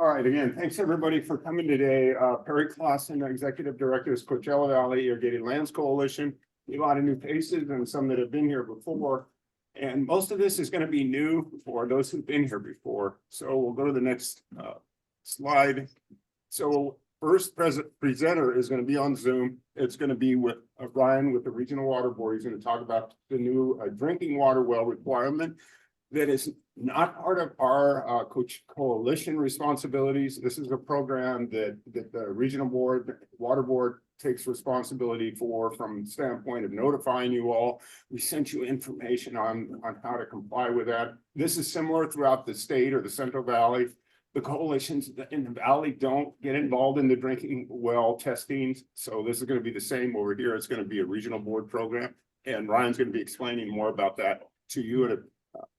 All right, again, thanks everybody for coming today. Perry Clausen, Executive Director of Coachella Valley Irrigated Lands Coalition. A lot of new faces and some that have been here before. And most of this is going to be new for those who've been here before. So we'll go to the next slide. So first presenter is going to be on Zoom. It's going to be with Ryan with the Regional Water Board. He's going to talk about the new drinking water well requirement that is not part of our coalition responsibilities. This is a program that the regional water board takes responsibility for from the standpoint of notifying you all. We sent you information on how to comply with that. This is similar throughout the state or the Central Valley. The coalitions in the valley don't get involved in the drinking well testing. So this is going to be the same over here. It's going to be a regional board program. And Ryan's going to be explaining more about that to you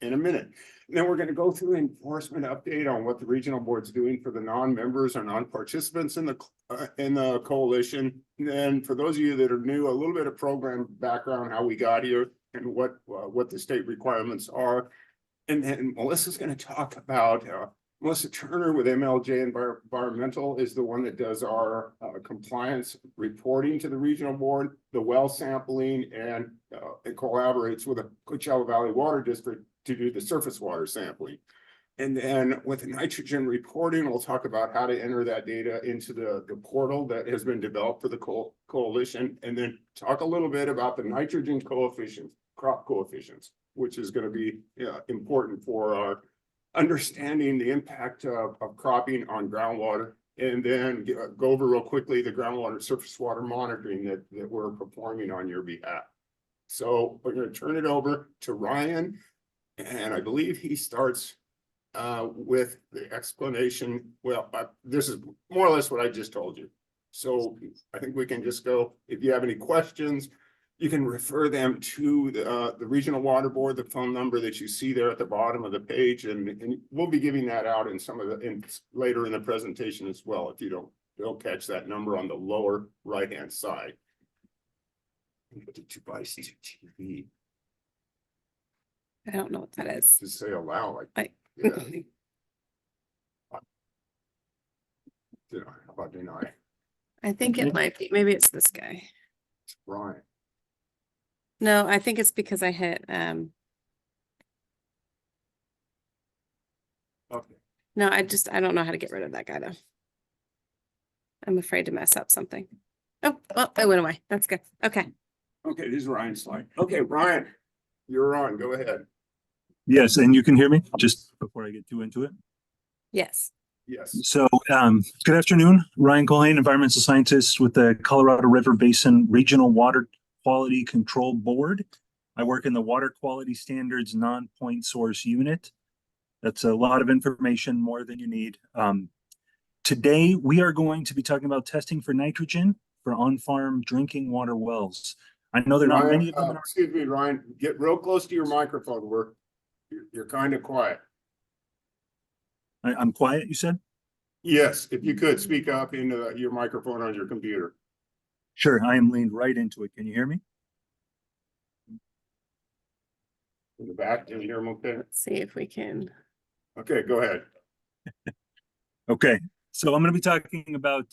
in a minute. And then we're going to go through an enforcement update on what the regional board's doing for the non-members or non-participants in the coalition. And then for those of you that are new, a little bit of program background, how we got here and what the state requirements are. And then Melissa's going to talk about Melissa Turner with MLJ Environmental is the one that does our compliance reporting to the regional board, the well sampling, and it collaborates with the Coachella Valley Water District to do the surface water sampling. And then with the nitrogen reporting, we'll talk about how to enter that data into the portal that has been developed for the coalition, and then talk a little bit about the nitrogen coefficients, crop coefficients, which is going to be important for our understanding the impact of cropping on groundwater, and then go over real quickly the groundwater surface water monitoring that we're performing on your behalf. So we're going to turn it over to Ryan, and I believe he starts with the explanation. Well, this is more or less what I just told you. So I think we can just go, if you have any questions, you can refer them to the Regional Water Board, the phone number that you see there at the bottom of the page, and we'll be giving that out in some of later in the presentation as well, if you don't catch that number on the lower right-hand side. TV. I don't know what that is. Just say allow, like yeah. How about deny? I think it might be. Maybe it's this guy. Right. No, I think it's because I hit Okay. no, I don't know how to get rid of that guy though. I'm afraid to mess up something. Oh, well, it went away. That's good. Okay. Okay, this is Ryan's slide. Okay, Ryan, you're on. Go ahead. Yes, and you can hear me just before I get too into it. Yes. Yes. So, good afternoon. Ryan Colhane, environmental scientist with the Colorado River Basin Regional Water Quality Control Board. I work in the Water Quality Standards Non-Point Source Unit. That's a lot of information, more than you need. Today, we are going to be talking about testing for nitrogen for on-farm drinking water wells. I know there are not many of them. Excuse me, Ryan, get real close to your microphone. You're kind of quiet. I'm quiet, you said? Yes, if you could speak up into your microphone on your computer. Sure, I am leaned right into it. Can you hear me? In the back, can you hear them okay? Let's see if we can. Okay, go ahead. Okay, so I'm going to be talking about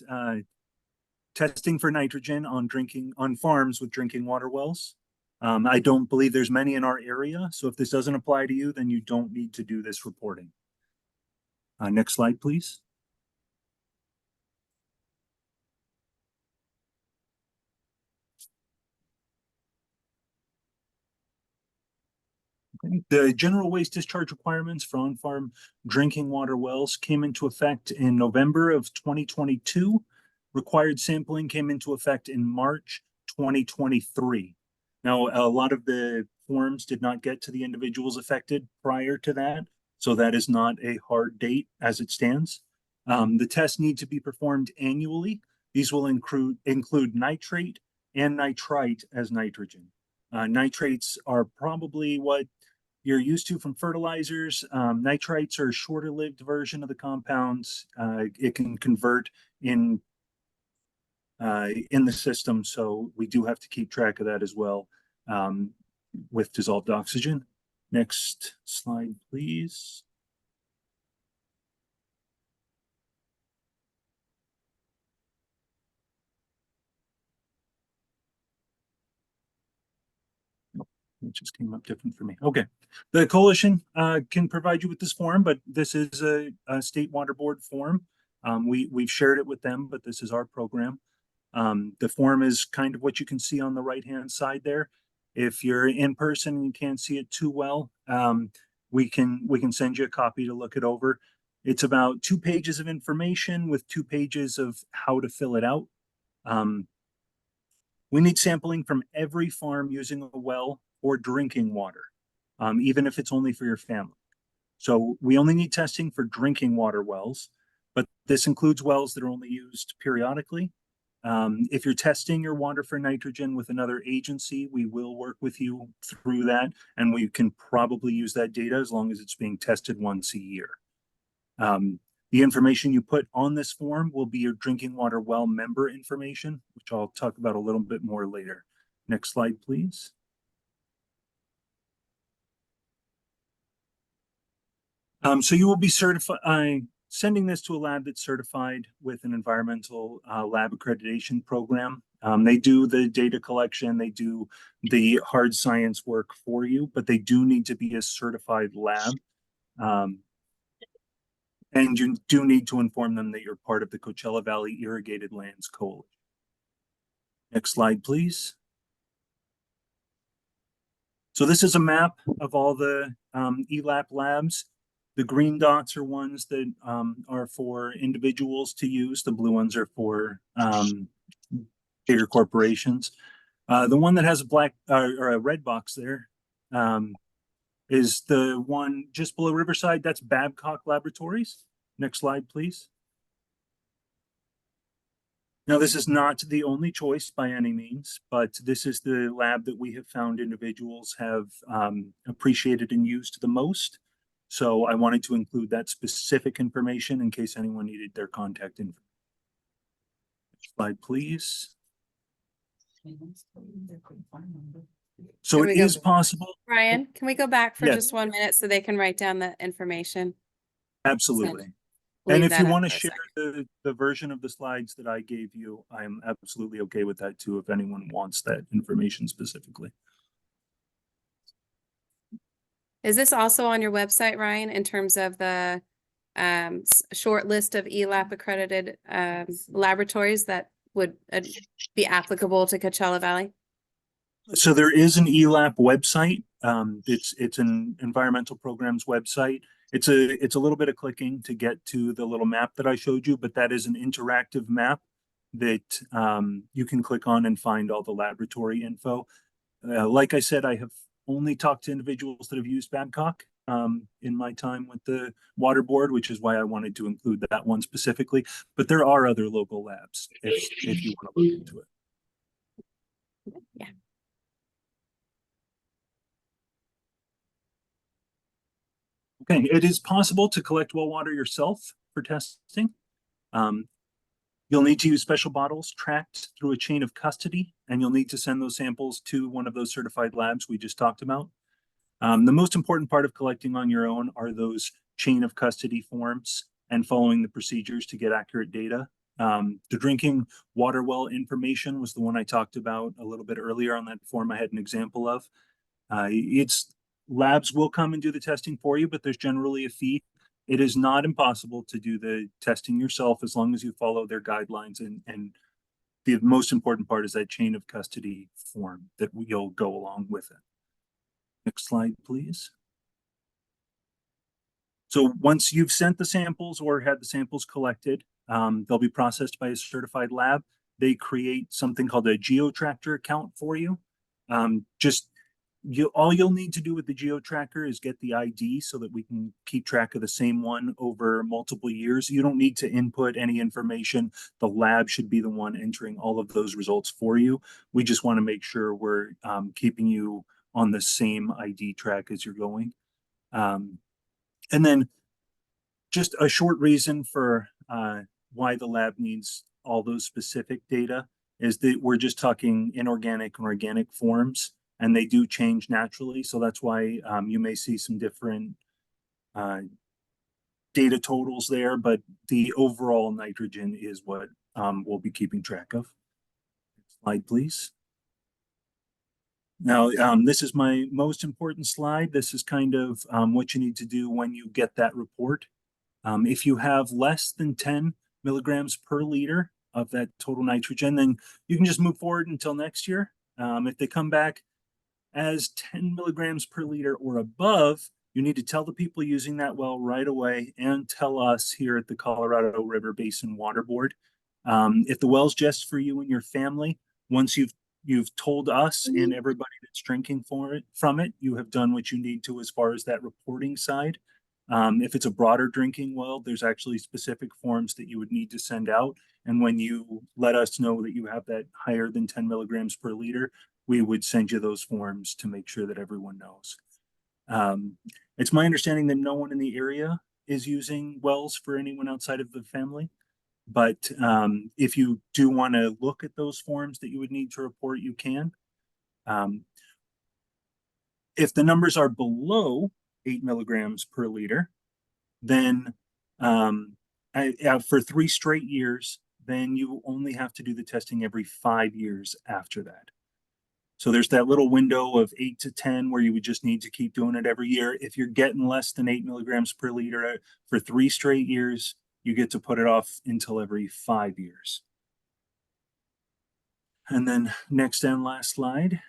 testing for nitrogen on farms with drinking water wells. I don't believe there's many in our area, so if this doesn't apply to you, then you don't need to do this reporting. Next slide, please. The general waste discharge requirements for on-farm drinking water wells came into effect in November of 2022. Required sampling came into effect in March 2023. Now, a lot of the forms did not get to the individuals affected prior to that, so that is not a hard date as it stands. The tests need to be performed annually. These will include nitrate and nitrite as nitrogen. Nitrates are probably what you're used to from fertilizers. Nitrites are a shorter-lived version of the compounds. It can convert in the system, so we do have to keep track of that as well with dissolved oxygen. Next slide, please. it just came up different for me. Okay. The coalition can provide you with this form, but this is a state water board form. We've shared it with them, but this is our program. The form is kind of what you can see on the right-hand side there. If you're in person and you can't see it too well, we can send you a copy to look it over. It's about 2 pages of information with 2 pages of how to fill it out. We need sampling from every farm using a well or drinking water, even if it's only for your family. So we only need testing for drinking water wells, but this includes wells that are only used periodically. If you're testing your water for nitrogen with another agency, we will work with you through that, and we can probably use that data as long as it's being tested once a year. The information you put on this form will be your drinking water well member information, which I'll talk about a little bit more later. Next slide, please. So you will be sending this to a lab that's certified with an environmental lab accreditation program. They do the data collection, they do the hard science work for you, but they do need to be a certified lab. And you do need to inform them that you're part of the Coachella Valley Irrigated Lands Coalition. Next slide, please. So this is a map of all the ELAP labs. The green dots are ones that are for individuals to use. The blue ones are for bigger corporations. The one that has a black or a red box there is the one just below Riverside. That's Babcock Laboratories. Next slide, please. Now, this is not the only choice by any means, but this is the lab that we have found individuals have appreciated and used the most. So I wanted to include that specific information in case anyone needed their contact info. Next slide, please. So Here we it go. is possible. Ryan, can we go back for Yes. just 1 minute so they can write down the information? Absolutely. Leave And if that you up want to for a share second. the version of the slides that I gave you, I'm absolutely okay with that too, if anyone wants that information specifically. Is this also on your website, Ryan, in terms of the short list of ELAP accredited laboratories that would be applicable to Coachella Valley? So there is an ELAP website. It's an environmental programs website. It's a little bit of clicking to get to the little map that I showed you, but that is an interactive map that you can click on and find all the laboratory info. Like I said, I have only talked to individuals that have used Babcock in my time with the water board, which is why I wanted to include that one specifically. But there are other local labs if you want to look into it. Yeah. Okay, it is possible to collect well water yourself for testing. You'll need to use special bottles tracked through a chain of custody, and you'll need to send those samples to one of those certified labs we just talked about. The most important part of collecting on your own are those chain of custody forms and following the procedures to get accurate data. The drinking water well information was the one I talked about a little bit earlier on that form I had an example of. Labs will come and do the testing for you, but there's generally a fee. It is not impossible to do the testing yourself as long as you follow their guidelines. And the most important part is that chain of custody form that you'll go along with it. Next slide, please. So once you've sent the samples or had the samples collected, they'll be processed by a certified lab. They create something called a GeoTracker account for you. All you'll need to do with the GeoTracker is get the ID so that we can keep track of the same one over multiple years. You don't need to input any information. The lab should be the one entering all of those results for you. We just want to make sure we're keeping you on the same ID track as you're going. And then just a short reason for why the lab needs all those specific data is that we're just talking inorganic and organic forms, and they do change naturally. So that's why you may see some different data totals there, but the overall nitrogen is what we'll be keeping track of. Next slide, please. Now, this is my most important slide. This is kind of what you need to do when you get that report. If you have less than 10 milligrams per liter of that total nitrogen, then you can just move forward until next year. If they come back as 10 milligrams per liter or above, you need to tell the people using that well right away and tell us here at the Colorado River Basin Water Board. If the well's just for you and your family, once you've told us and everybody that's drinking from it, you have done what you need to as far as that reporting side. If it's a broader drinking well, there's actually specific forms that you would need to send out. And when you let us know that you have that higher than 10 milligrams per liter, we would send you those forms to make sure that everyone knows. It's my understanding that no one in the area is using wells for anyone outside of the family. But if you do want to look at those forms that you would need to report, you can. If the numbers are below 8 milligrams per liter, then for 3 straight years, then you only have to do the testing every 5 years after that. So there's that little window of 8 to 10 where you would just need to keep doing it every year. If you're getting less than 8 milligrams per liter for 3 straight years, you get to put it off until every 5 years. And then next and last slide.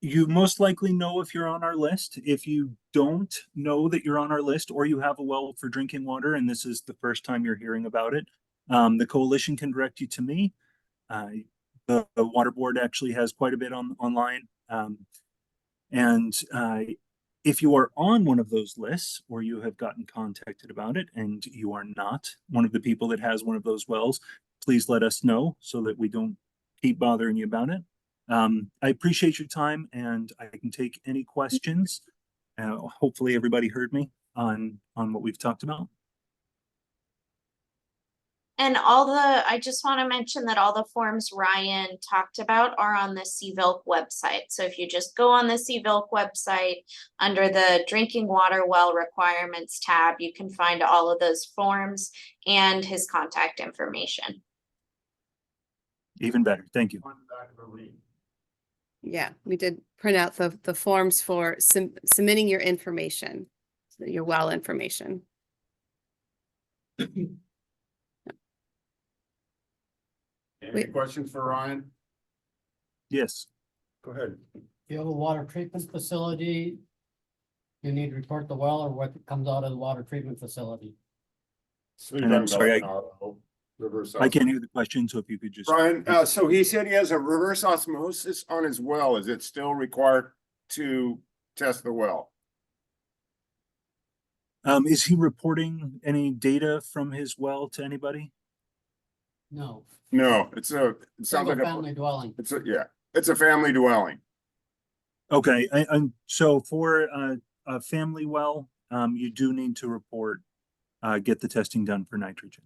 You most likely know if you're on our list. If you don't know that you're on our list or you have a well for drinking water and this is the first time you're hearing about it, the coalition can direct you to me. The water board actually has quite a bit online. If you are on one of those lists or you have gotten contacted about it and you are not one of the people that has one of those wells, please let us know so that we don't keep bothering you about it. I appreciate your time and I can take any questions. Hopefully everybody heard me on what we've talked about. And I just want to mention that all the forms Ryan talked about are on the CVILC website. So if you just go on the CVILC website under the drinking water well requirements tab, you can find all of those forms and his contact information. Even better. Thank you. Yeah, we did print out the forms for submitting your information, your well information. Any questions for Ryan? Yes. Go ahead. If you have a water treatment facility, you need to report the well or what comes out of the water treatment facility. So And I'm sorry, I can't hear the question, so if you could just. Brian, so he said he has a reverse osmosis on his well. Is it still required to test the well? Is he reporting any data from his well to anybody? No. No, it sounds like Family dwelling. It's a family dwelling. Okay, so for a family well, you do need to report, get the testing done for nitrogen.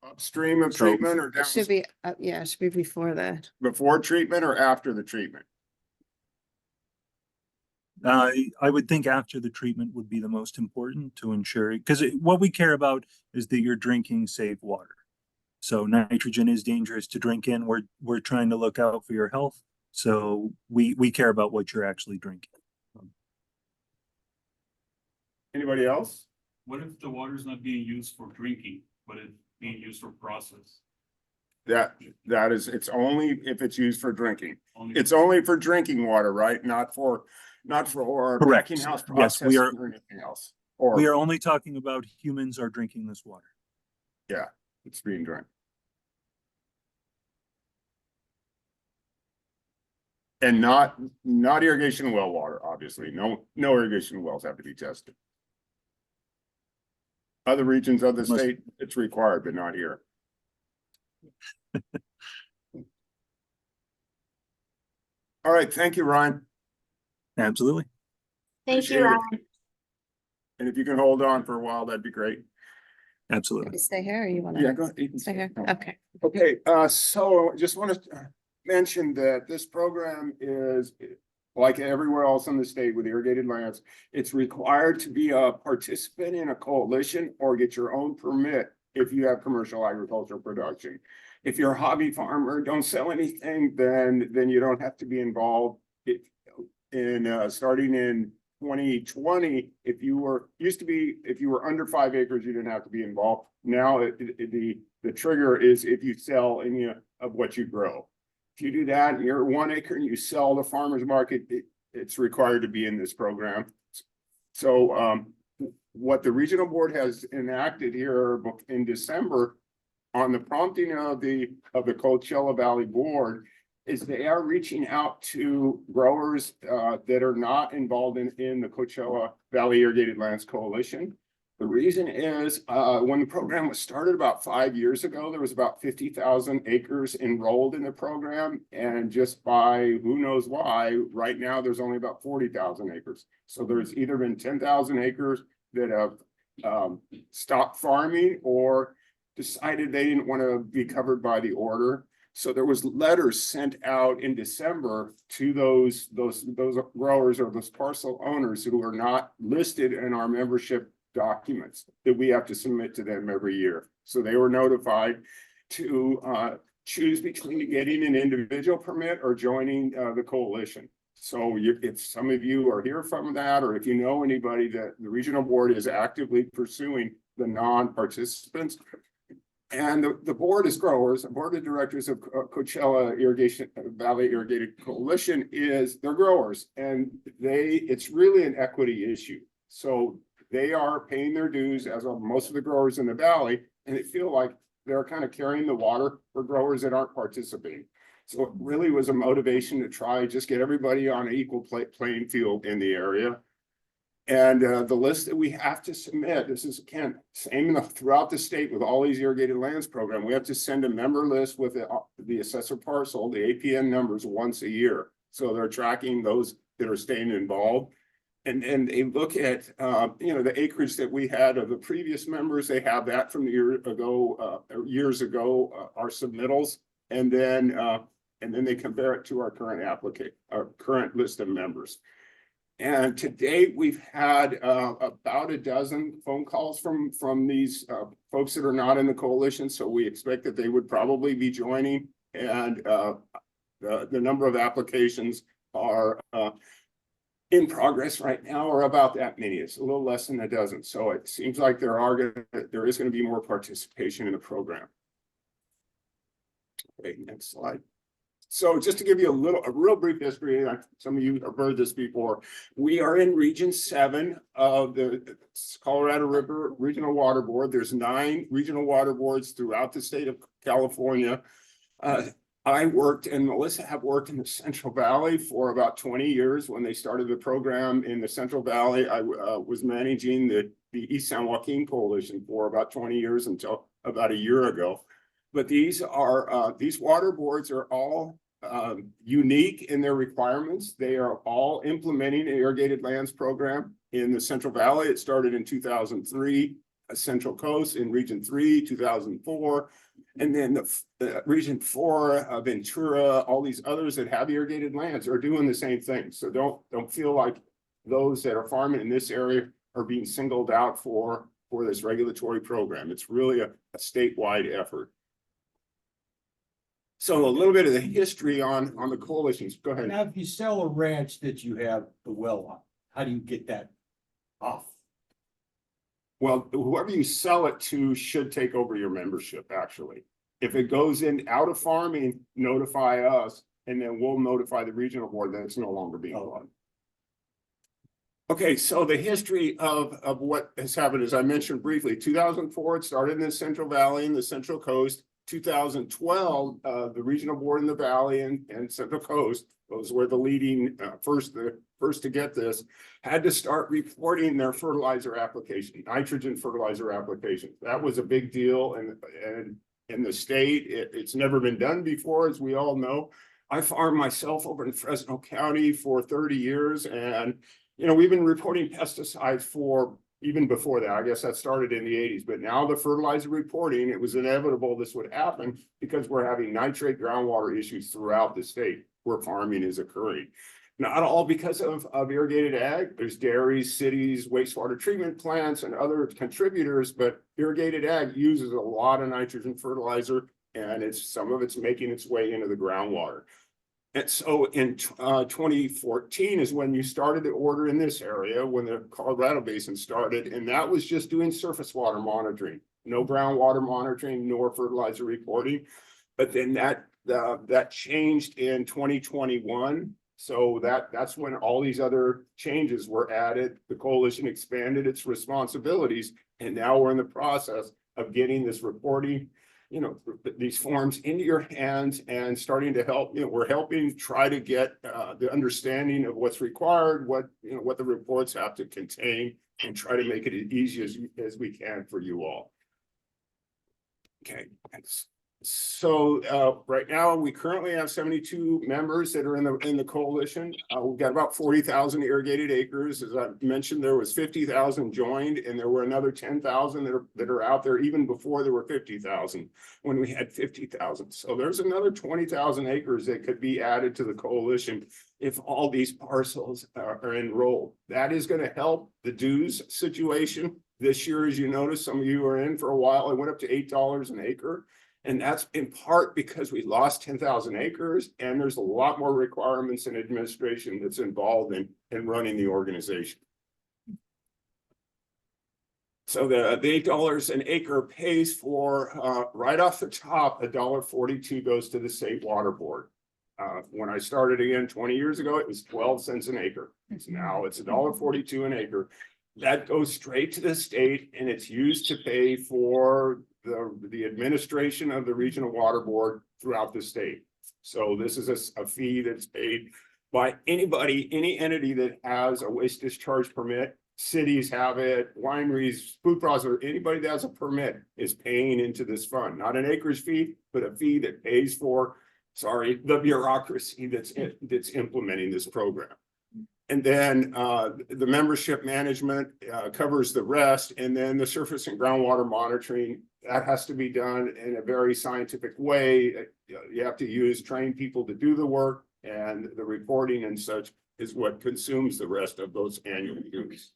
Upstream of treatment or It down? should be, yeah, it should be before that. Before treatment or after the treatment? I would think after the treatment would be the most important to ensure, because what we care about is that you're drinking safe water. So nitrogen is dangerous to drink in. We're trying to look out for your health. So we care about what you're actually drinking. Anybody else? What if the water is not being used for drinking, but it's being used for process? That is, it's only if it's used for drinking. Only It's only for drinking water, right? Not for Correct. packing house Yes, we are. processing or anything else. We are only talking about humans are drinking this water. Yeah, it's being drunk. And not irrigation well water, obviously. No irrigation wells have to be tested. Other regions of the state, it's required, but not here. All right, thank you, Ryan. Absolutely. Thank Appreciate you, it. Ryan. And if you can hold on for a while, that'd be great. Absolutely. Can we stay here or you want to? Yeah, go ahead. You can Stay here? No. Okay. Okay, so I just want to mention that this program is like everywhere else in the state with irrigated lands. It's required to be a participant in a coalition or get your own permit if you have commercial agricultural production. If you're a hobby farmer, don't sell anything, then you don't have to be involved. Starting in 2020, if you were under 5 acres, you didn't have to be involved. Now the trigger is if you sell any of what you grow. If you do that and you're 1 acre and you sell the farmer's market, it's required to be in this program. So what the regional board has enacted here in December on the prompting of the Coachella Valley Board is they are reaching out to growers that are not involved in the Coachella Valley Irrigated Lands Coalition. The reason is when the program was started about 5 years ago, there was about 50,000 acres enrolled in the program. And just by who knows why, right now there's only about 40,000 acres. So there's either been 10,000 acres that have stopped farming or decided they didn't want to be covered by the order. So there was letters sent out in December to those growers or those parcel owners who are not listed in our membership documents that we have to submit to them every year. So they were notified to choose between getting an individual permit or joining the coalition. So if some of you are here from that, or if you know anybody that the regional board is actively pursuing the non-participants, and the board is growers, the board of directors of Coachella Valley Irrigated Coalition they're growers, and it's really an equity issue. So they are paying their dues, as are most of the growers in the valley, and they feel like they're kind of carrying the water for growers that aren't participating. So it really was a motivation to try just get everybody on an equal playing field in the area. And the list that we have to submit, this is again, same throughout the state with all these irrigated lands program, we have to send a member list with the assessor parcel, the APN numbers once a year. So they're tracking those that are staying involved. And they look at, the acreage that we had of the previous members, they have that from years ago, our submittals. And then they compare it to our current list of members. And to date, we've had about a dozen phone calls from these folks that are not in the coalition. So we expect that they would probably be joining. And the number of applications are in progress right now, or about that many. It's a little less than a dozen. So it seems like there is going to be more participation in the program. Okay, next slide. So just to give you a real brief history, some of you have heard this before. We are in Region 7 of the Colorado River Regional Water Board. There's 9 regional water boards throughout the state of California. I worked, and Melissa have worked in the Central Valley for about 20 years. When they started the program in the Central Valley, I was managing the East San Joaquin Coalition for about 20 years until about a year ago. But these water boards are all unique in their requirements. They are all implementing an irrigated lands program. In the Central Valley, it started in 2003, Central Coast in Region 3, 2004, and then the Region 4, Ventura, all these others that have irrigated lands are doing the same thing. So don't feel like those that are farming in this area are being singled out for this regulatory program. It's really a statewide effort. So a little bit of the history on the coalitions. Go ahead. Now, if you sell a ranch that you have the well on, how do you get that off? Well, whoever you sell it to should take over your membership, actually. If it goes out of farming, notify us, and then we'll notify the regional board that it's no longer being run. Okay, so the history of what has happened, as I mentioned briefly, 2004, it started in the Central Valley and the Central Coast. 2012, the regional board in the Valley and Central Coast, those were the leading first to get this, had to start reporting their fertilizer application, nitrogen fertilizer application. That was a big deal, and in the state, it's never been done before, as we all know. I farmed myself over in Fresno County for 30 years, and we've been reporting pesticides for even before that. I guess that started in the 80s, but now the fertilizer reporting, it was inevitable this would happen because we're having nitrate groundwater issues throughout the state where farming is occurring. Not all because of irrigated ag. There's dairies, cities, wastewater treatment plants, and other contributors, but irrigated ag uses a lot of nitrogen fertilizer, and some of it's making its way into the groundwater. And so in 2014 is when you started the order in this area, when the Colorado Basin started, and that was just doing surface water monitoring, no groundwater monitoring, nor fertilizer reporting. But then that changed in 2021. So that's when all these other changes were added. The coalition expanded its responsibilities, and now we're in the process of getting this reporting, these forms into your hands and starting to help. We're helping try to get the understanding of what's required, what the reports have to contain, and try to make it as easy as we can for you all. Okay, thanks. So right now we currently have 72 members that are in the coalition. We've got about 40,000 irrigated acres. As I mentioned, there was 50,000 joined, and there were another 10,000 that are out there even before there were 50,000 when we had 50,000. So there's another 20,000 acres that could be added to the coalition if all these parcels are enrolled. That is going to help the dues situation. This year, as you notice, some of you are in for a while. It went up to $8 an acre. And that's in part because we lost 10,000 acres, and there's a lot more requirements and administration that's involved in running the organization. So the $8 an acre pays for, right off the top, $1.42 goes to the state water board. When I started again 20 years ago, it was 12 cents an acre. So now it's $1.42 an acre. That goes straight to the state, and it's used to pay for the administration of the regional water board throughout the state. So this is a fee that's paid by anybody, any entity that has a waste discharge permit. Cities have it, wineries, food processors, anybody that has a permit is paying into this fund. Not an acreage fee, but a fee that pays for, the bureaucracy that's implementing this program. And then the membership management covers the rest, and then the surface and groundwater monitoring, that has to be done in a very scientific way. You have to train people to do the work, and the reporting and such is what consumes the rest of those annual dues.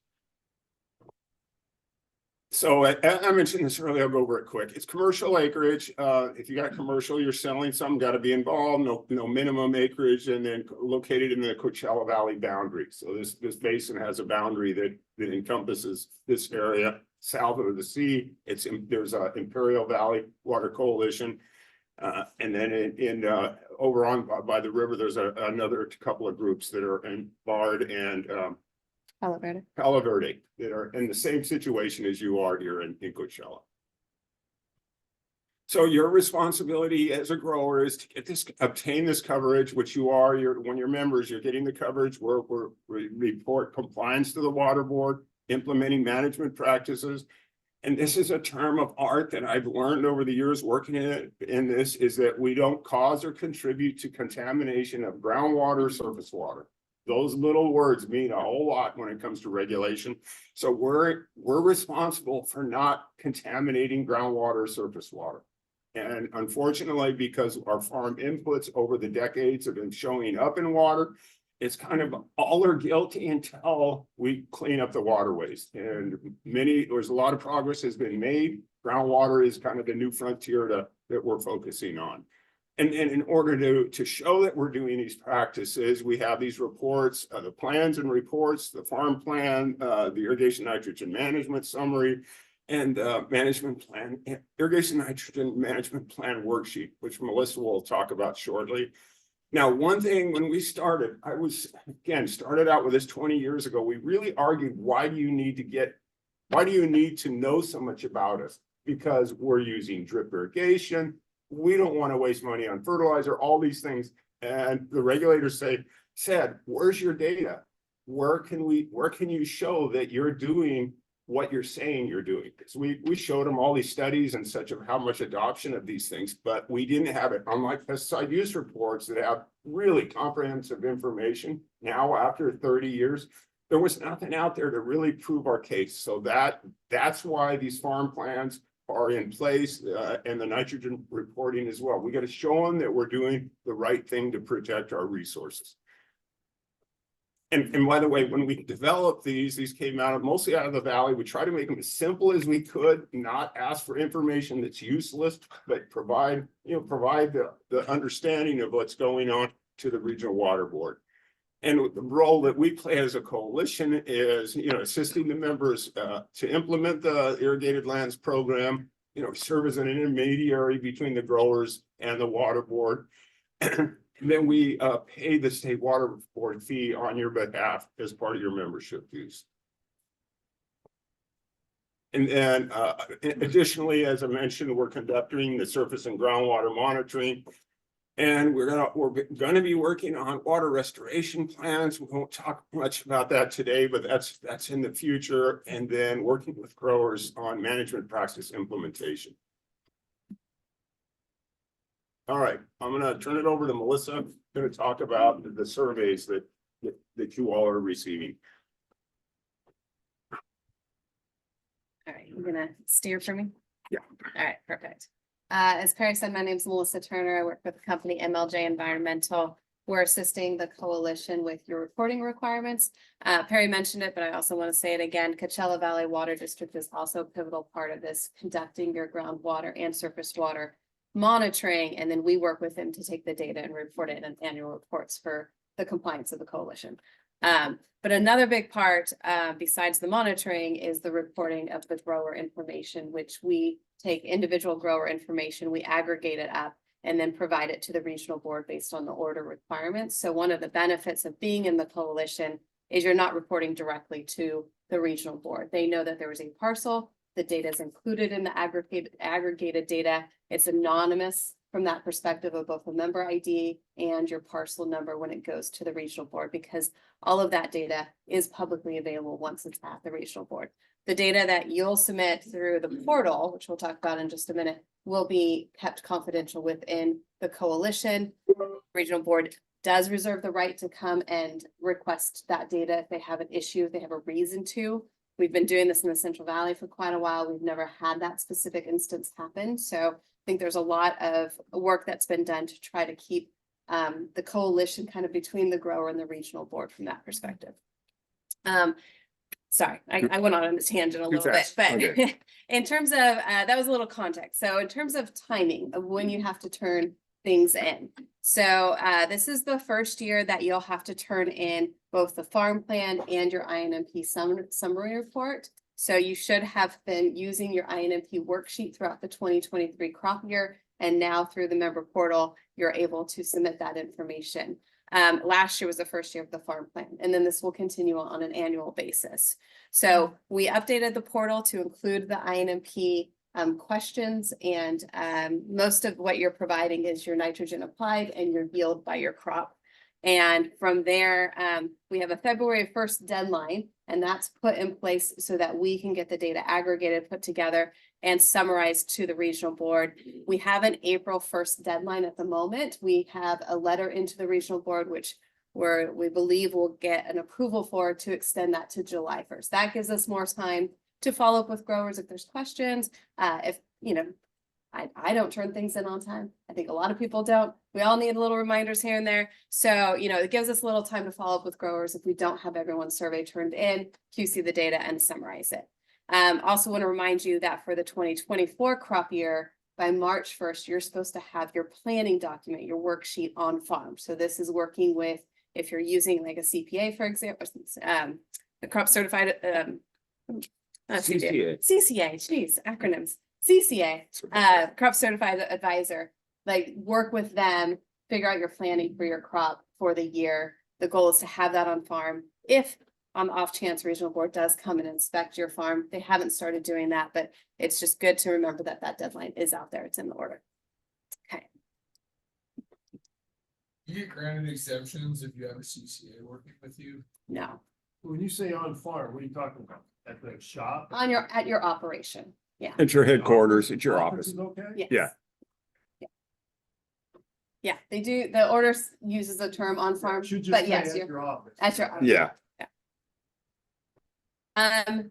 So I mentioned this earlier, I'll go over it quick. It's commercial acreage. If you got commercial, you're selling some, got to be involved, no minimum acreage, and then located in the Coachella Valley boundary. So this basin has a boundary that encompasses this area south of the sea. There's a Imperial Valley Water Coalition. And then over on by the river, there's another couple of groups that are in Bard and Palo Verde that are in the same situation as you are here in Coachella. So your responsibility as a grower is to obtain this coverage, which you are. When you're members, you're getting the coverage. We report compliance to the water board, implementing management practices. And this is a term of art that I've learned over the years working in this, is that we don't cause or contribute to contamination of groundwater or surface water. Those little words mean a whole lot when it comes to regulation. So we're responsible for not contaminating groundwater or surface water. And unfortunately, because our farm inputs over the decades have been showing up in water, it's kind of all are guilty until we clean up the waterways. And there's a lot of progress has been made. Groundwater is kind of the new frontier that we're focusing on. And in order to show that we're doing these practices, we have these reports, the plans and reports, the farm plan, the irrigation nitrogen management summary, and management plan, irrigation nitrogen management plan worksheet, which Melissa will talk about shortly. Now, one thing when we started, started out with this 20 years ago, we really argued, why do you need to know so much about us? Because we're using drip irrigation. We don't want to waste money on fertilizer, all these things. And the regulators said, where's your data? Where can you show that you're doing what you're saying you're doing? Because we showed them all these studies and such of how much adoption of these things, but we didn't have it. Unlike pesticide use reports that have really comprehensive information, now after 30 years, there was nothing out there to really prove our case. So that's why these farm plans are in place, and the nitrogen reporting as well. We got to show them that we're doing the right thing to protect our resources. And by the way, when we developed these came mostly out of the valley. We try to make them as simple as we could, not ask for information that's useless, but provide the understanding of what's going on to the regional water board. And the role that we play as a coalition is, assisting the members to implement the irrigated lands program, serve as an intermediary between the growers and the water board. And then we pay the state water board fee on your behalf as part of your membership dues. And then additionally, as I mentioned, we're conducting the surface and groundwater monitoring. And we're gonna be working on water restoration plans. We won't talk much about that today, but that's in the future. And then working with growers on management practice implementation. All right, I'm gonna turn it over to Melissa. I'm gonna talk about the surveys that you all are receiving. All right, you're gonna steer for me? Yeah. All right, perfect. As Perry said, my name is Melissa Turner. I work with the company MLJ Environmental. We're assisting the coalition with your reporting requirements. Perry mentioned it, but I also want to say it again. Coachella Valley Water District is also a pivotal part of this, conducting your groundwater and surface water monitoring. And then we work with them to take the data and report it in annual reports for the compliance of the coalition. But another big part, besides the monitoring, is the reporting of the grower information, which we take individual grower information, we aggregate it up, and then provide it to the regional board based on the order requirements. So one of the benefits of being in the coalition is you're not reporting directly to the regional board. They know that there was a parcel, the data is included in the aggregated data. It's anonymous from that perspective of both the member ID and your parcel number when it goes to the regional board, because all of that data is publicly available once it's at the regional board. The data that you'll submit through the portal, which we'll talk about in just a minute, will be kept confidential within the coalition. Regional board does reserve the right to come and request that data if they have an issue, if they have a reason to. We've been doing this in the Central Valley for quite a while. We've never had that specific instance happen. So I think there's a lot of work that's been done to try to keep the coalition kind of between the grower and the regional board from that perspective. Sorry, I went on a tangent a little bit, but okay. In terms of, that was a little context. So in terms of timing of when you have to turn things in. So this is the first year that you'll have to turn in both the farm plan and your INMP summary report. So you should have been using your INMP worksheet throughout the 2023 crop year. And now through the member portal, you're able to submit that information. Last year was the first year of the farm plan, and then this will continue on an annual basis. So we updated the portal to include the INMP questions, and most of what you're providing is your nitrogen applied and your yield by your crop. And from there, we have a February 1st deadline, and that's put in place so that we can get the data aggregated, put together, and summarized to the regional board. We have an April 1st deadline at the moment. We have a letter into the regional board, which we believe we'll get an approval for, to extend that to July 1st. That gives us more time to follow up with growers if there's questions. If, I don't turn things in on time. I think a lot of people don't. We all need little reminders here and there. So, it gives us a little time to follow up with growers if we don't have everyone's survey turned in, QC the data and summarize it. Also want to remind you that for the 2024 crop year, by March 1st, you're supposed to have your planning document, your worksheet on farm. So this is working with, if you're using like a CPA, for example, the crop certified, CCA, geez, acronyms, CCA, crop certified advisor, like work with them, figure out your planning for your crop for the year. The goal is to have that on farm. If on the off chance regional board does come and inspect your farm, they haven't started doing that, but it's just good to remember that that deadline is out there. It's in the order. Okay. You get granted exemptions if you have a CCA working with you? No, When you say on farm, what are you talking about? At the shop? at your operation. Yeah. At your headquarters, at your office. Is okay? Yes. Yeah. Yeah, they do. The order uses the term on farm, Should just but say yes, at you're your office. at your office. Yeah.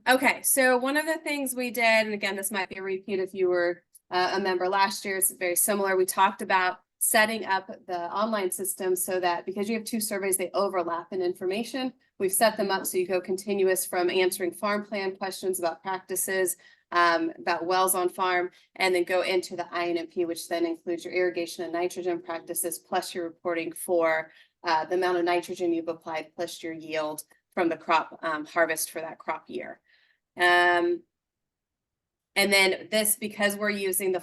Okay, so one of the things we did, and again, this might be a repeat if you were a member last year, it's very similar. We talked about setting up the online system so that because you have two surveys, they overlap in information. We've set them up so you go continuous from answering farm plan questions about practices, about wells on farm, and then go into the INMP, which then includes your irrigation and nitrogen practices, plus your reporting for the amount of nitrogen you've applied, plus your yield from the crop harvest for that crop year. And then this, because we're using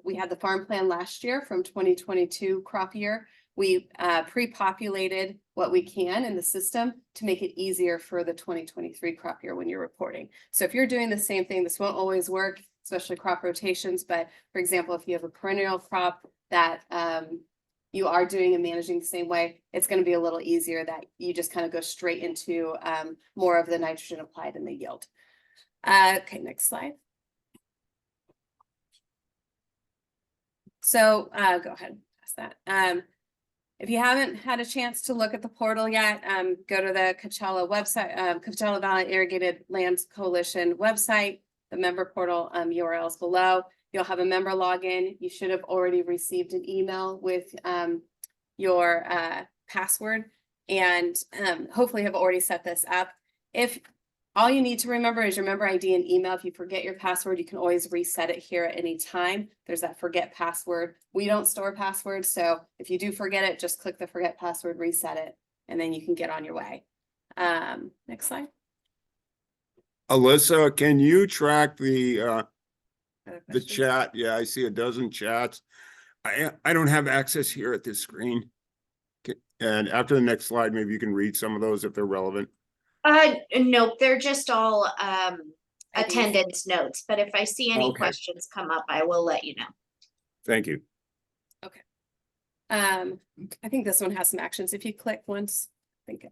we had the farm plan last year from 2022 crop year, we pre-populated what we can in the system to make it easier for the 2023 crop year when you're reporting. So if you're doing the same thing, this won't always work, especially crop rotations. But for example, if you have a perennial crop that you are doing and managing the same way, it's going to be a little easier that you just kind of go straight into more of the nitrogen applied in the yield. Okay, next slide. So go ahead, pass that. If you haven't had a chance to look at the portal yet, go to the Coachella website, Coachella Valley Irrigated Lands Coalition website. The member portal URL is below. You'll have a member login. You should have already received an email with your password, and hopefully have already set this up. If all you need to remember is your member ID and email. If you forget your password, you can always reset it here at any time. There's that forget password. We don't store passwords, so if you do forget it, just click the forget password, reset it, and then you can get on your way. Next slide. Alyssa, can you track the Other questions? chat? Yeah, I see a dozen chats. I don't have access here at this screen. And after the next slide, maybe you can read some of those if they're relevant. Nope, they're just all IDs. attendance notes, but if I see any Okay. questions come up, I will let you know. Thank you. I think this one has some actions. If you click once, I think,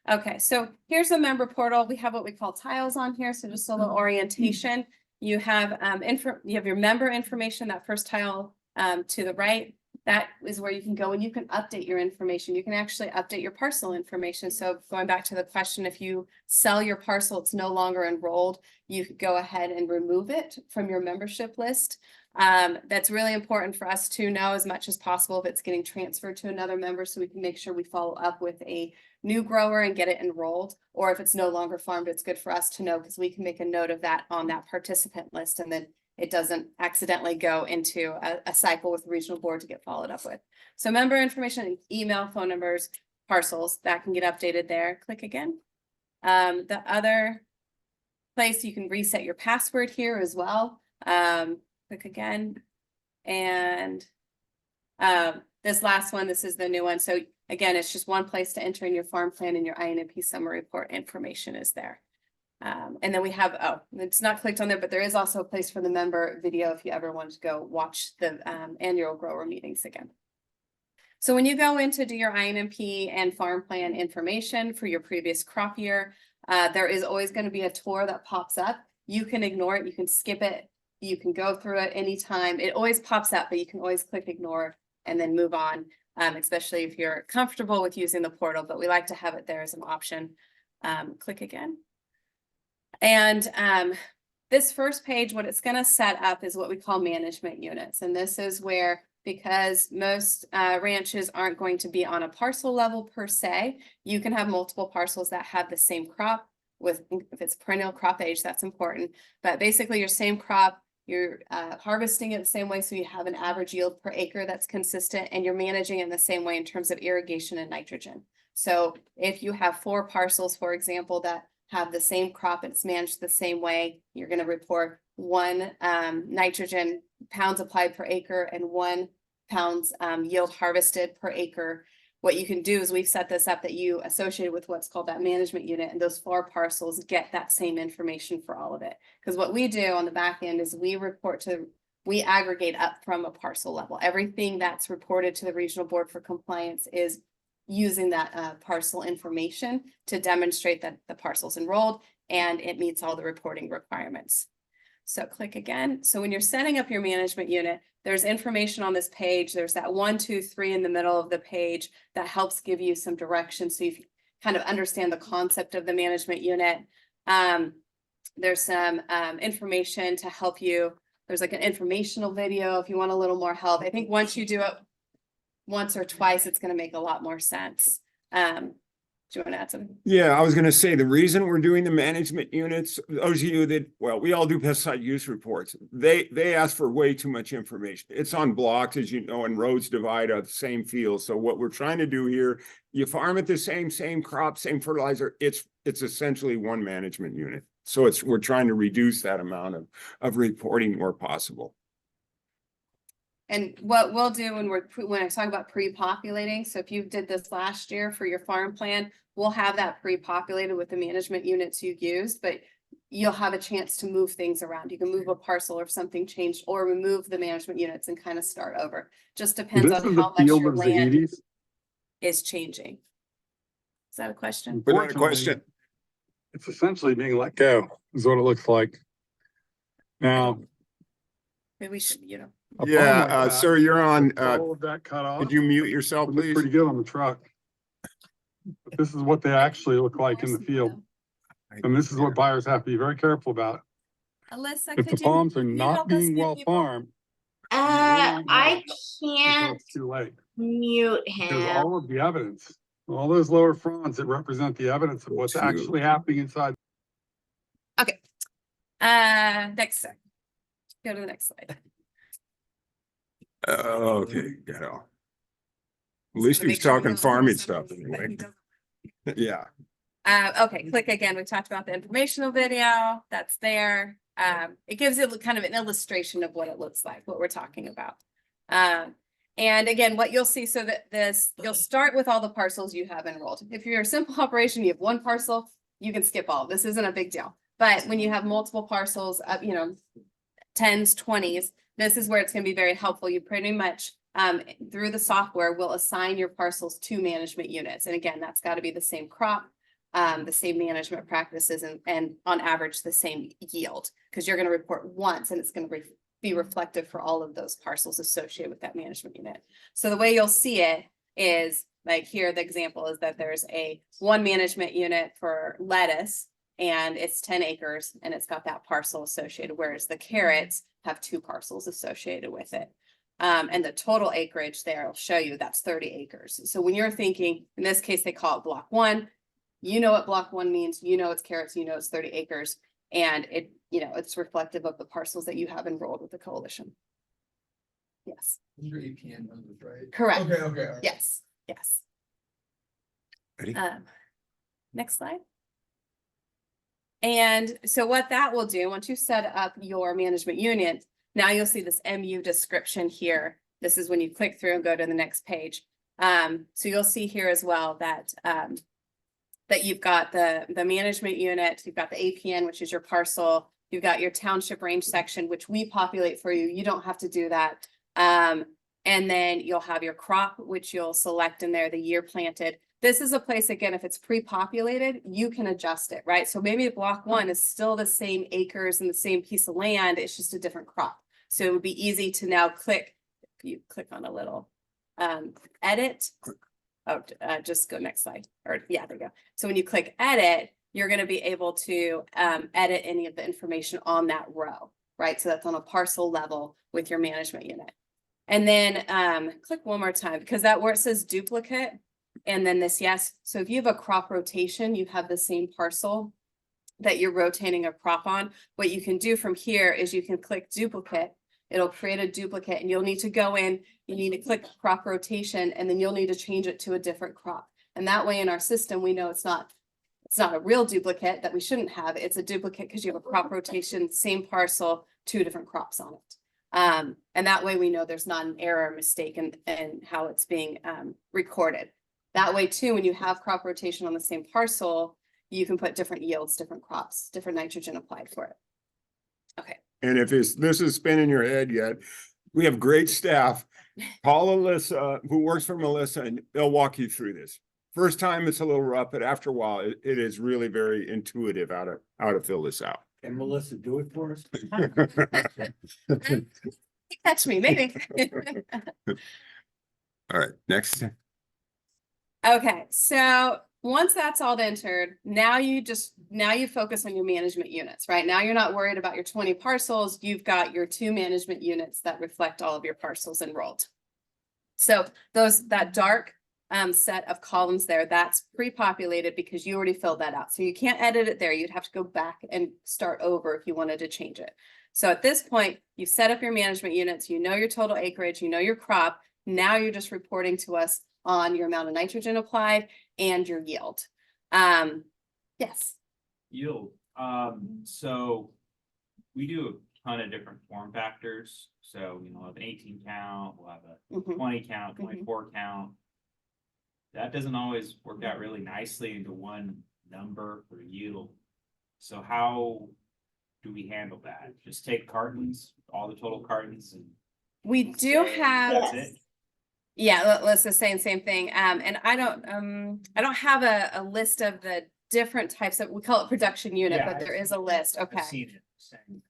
okay, so here's the member portal. We have what we call tiles on here. So just a little orientation. You have you have your member information, that first tile to the right. That is where you can go and you can update your information. You can actually update your parcel information. So going back to the question, if you sell your parcel, it's no longer enrolled, you could go ahead and remove it from your membership list. That's really important for us to know as much as possible if it's getting transferred to another member, so we can make sure we follow up with a new grower and get it enrolled. Or if it's no longer farmed, it's good for us to know because we can make a note of that on that participant list, and then it doesn't accidentally go into a cycle with the regional board to get followed up with. So member information, email, phone numbers, parcels, that can get updated there. Click again. The other place you can reset your password here as well. Click again. And this last one, this is the new one. So again, it's just one place to enter in your farm plan, and your INMP summary report information is there. And then we have, it's not clicked on there, but there is also a place for the member video if you ever want to go watch the annual grower meetings again. So when you go in to do your INMP and farm plan information for your previous crop year, there is always going to be a tour that pops up. You can ignore it, you can skip it, you can go through it anytime. It always pops up, but you can always click ignore and then move on, especially if you're comfortable with using the portal, but we like to have it there as an option. Click again. And this first page, what it's going to set up is what we call management units. And this is where, because most ranches aren't going to be on a parcel level per se, you can have multiple parcels that have the same crop with, if it's perennial crop age, that's important. But basically your same crop, you're harvesting it the same way, so you have an average yield per acre that's consistent, and you're managing it in the same way in terms of irrigation and nitrogen. So if you have 4 parcels, for example, that have the same crop and it's managed the same way, you're going to report 1 nitrogen pounds applied per acre and 1 pounds yield harvested per acre. What you can do is we've set this up that you associate with what's called that management unit, and those 4 parcels get that same information for all of it. Because what we do on the back end is we aggregate up from a parcel level. Everything that's reported to the regional board for compliance is using that parcel information to demonstrate that the parcel's enrolled and it meets all the reporting requirements. So click again. So when you're setting up your management unit, there's information on this page. There's that 1, 2, 3 in the middle of the page that helps give you some direction, so you kind of understand the concept of the management unit. There's some information to help you. There's like an informational video if you want a little more help. I think once you do it, once or twice, it's gonna make a lot more sense. Do you want to add something? Yeah, I was gonna say, the reason we're doing the management units, those of you that, well, we all do pesticide use reports. They ask for way too much information. It's on blocks, as you know, and roads divide out the same field. So what we're trying to do here, you farm it the same crop, same fertilizer, it's essentially one management unit. So we're trying to reduce that amount of reporting where possible. And what we'll do when I talk about pre-populating, so if you did this last year for your farm plan, we'll have that pre-populated with the management units you used, but you'll have a chance to move things around. You can move a parcel if something changed, or remove the management units and kind of start over. Just depends This on is the how much field your of land Zahidi's. is changing. Is that a question? But a question. It's essentially being let go, is what it looks like. Now. Maybe we should, you know. a Yeah, farm like that, sir, you're on, with all of that cut off. could you mute yourself, Would look please? pretty good on the truck. But this is what they actually look like in the field. And this is what buyers have to be very careful about. Alyssa, If the could palms are you not help us being mute well people? farmed. I Until can't it's too late. mute There's him. all of the evidence, all those lower fronds that represent the evidence of what's actually happening inside. Okay. Next slide. Go to the next slide. Okay, got it all. At least Just wanna he's make sure we talking don't farming miss stuff something that anyway. he doesn't. Yeah. Okay, click again. We talked about the informational video that's there. It gives you kind of an illustration of what it looks like, what we're talking about. And again, what you'll see, so that you'll start with all the parcels you have enrolled. If you're a simple operation, you have one parcel, you can skip all. This isn't a big deal. But when you have multiple parcels of, 10s, 20s, this is where it's going to be very helpful. You pretty much through the software will assign your parcels to management units. And again, that's got to be the same crop, the same management practices, and on average, the same yield, because you're going to report once and it's going to be reflective for all of those parcels associated with that management unit. So the way you'll see it is like here, the example is that there's one management unit for lettuce, and it's 10 acres and it's got that parcel associated, whereas the carrots have 2 parcels associated with it. And the total acreage there will show you that's 30 acres. So when you're thinking, in this case, they call it block 1, you know what block 1 means, it's carrots, it's 30 acres, and it's reflective of the parcels that you have enrolled with the coalition. Yes. Your APN numbers, right? Correct. Okay. Yes. Ready? Next slide. And so what that will do, once you set up your management unit, now you'll see this MU description here. This is when you click through and go to the next page. So you'll see here as well that that you've got the management unit, you've got the APN, which is your parcel, you've got your township range section, which we populate for you. You don't have to do that. And then you'll have your crop, which you'll select in there, the year planted. This is a place, again, if it's pre-populated, you can adjust it, right? So maybe block 1 is still the same acres and the same piece of land, it's just a different crop. So it would be easy to now click, you click on a little edit. Just go next slide, or yeah, there you go. So when you click edit, you're going to be able to edit any of the information on that row, right? So that's on a parcel level with your management unit. And then click one more time, because that where it says duplicate, and then this yes. So if you have a crop rotation, you have the same parcel that you're rotating a crop on. What you can do from here is you can click duplicate. It'll create a duplicate, and you'll need to go in, you need to click crop rotation, and then you'll need to change it to a different crop. And that way in our system, we know it's not a real duplicate that we shouldn't have. It's a duplicate because you have a crop rotation, same parcel, 2 different crops on it. And that way we know there's not an error or mistake in how it's being recorded. That way too, when you have crop rotation on the same parcel, you can put different yields, different crops, different nitrogen applied for it. Okay. And if this is spinning your head yet, we have great staff. Call Alyssa, who works for Melissa, and they'll walk you through this. First time it's a little rough, but after a while, it is really very intuitive how to fill this out. Can Melissa do it for us? Catch me, maybe. All right, next. Okay, so once that's all entered, now you focus on your management units, right? Now you're not worried about your 20 parcels. You've got your 2 management units that reflect all of your parcels enrolled. So that dark set of columns there, that's pre-populated because you already filled that out. So you can't edit it there. You'd have to go back and start over if you wanted to change it. So at this point, you've set up your management units, you know your total acreage, you know your crop. Now you're just reporting to us on your amount of nitrogen applied and your yield. Yes. Yield, so we do a ton of different form factors. So, you know, we'll have an 18 count, we'll have a Mhm. 20 count, 24 count. That doesn't always work out really nicely into one number for yield. So how do we handle that? Just take cartons, all the total cartons and We do say have. that's Yes. it? Yeah, let's just say the same thing. And I don't have a list of the different types of, we call it production unit, Yeah, but there is a list. I've Okay. seen it. Saying-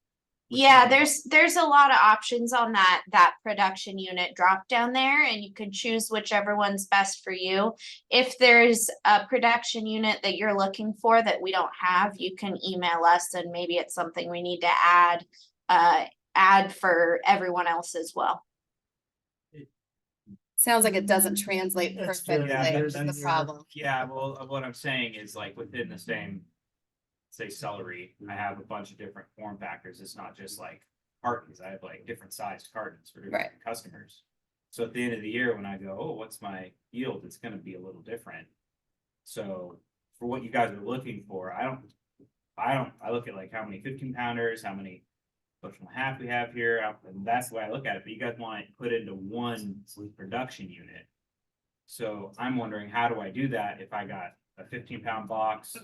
Yeah, there's a lot of options on that production unit drop down there, and you can choose whichever one's best for you. If there's a production unit that you're looking for that we don't have, you can email us, and maybe it's something we need to add for everyone else as well. Sounds like it doesn't translate That's perfectly, true. Yeah, which is the problem. Yeah, well, what I'm saying is like within the same, say celery, I have a bunch of different form factors. It's not just like cartons. I have like different sized cartons for different Right. customers. So at the end of the year, when I go, oh, what's my yield? It's gonna be a little different. So for what you guys are looking for, I look at like how many 15 pounders, how many bushel and a half we have here, and that's the way I look at it. But you guys want it put into one production unit. So I'm wondering, how do I do that if I got a 15-pound box?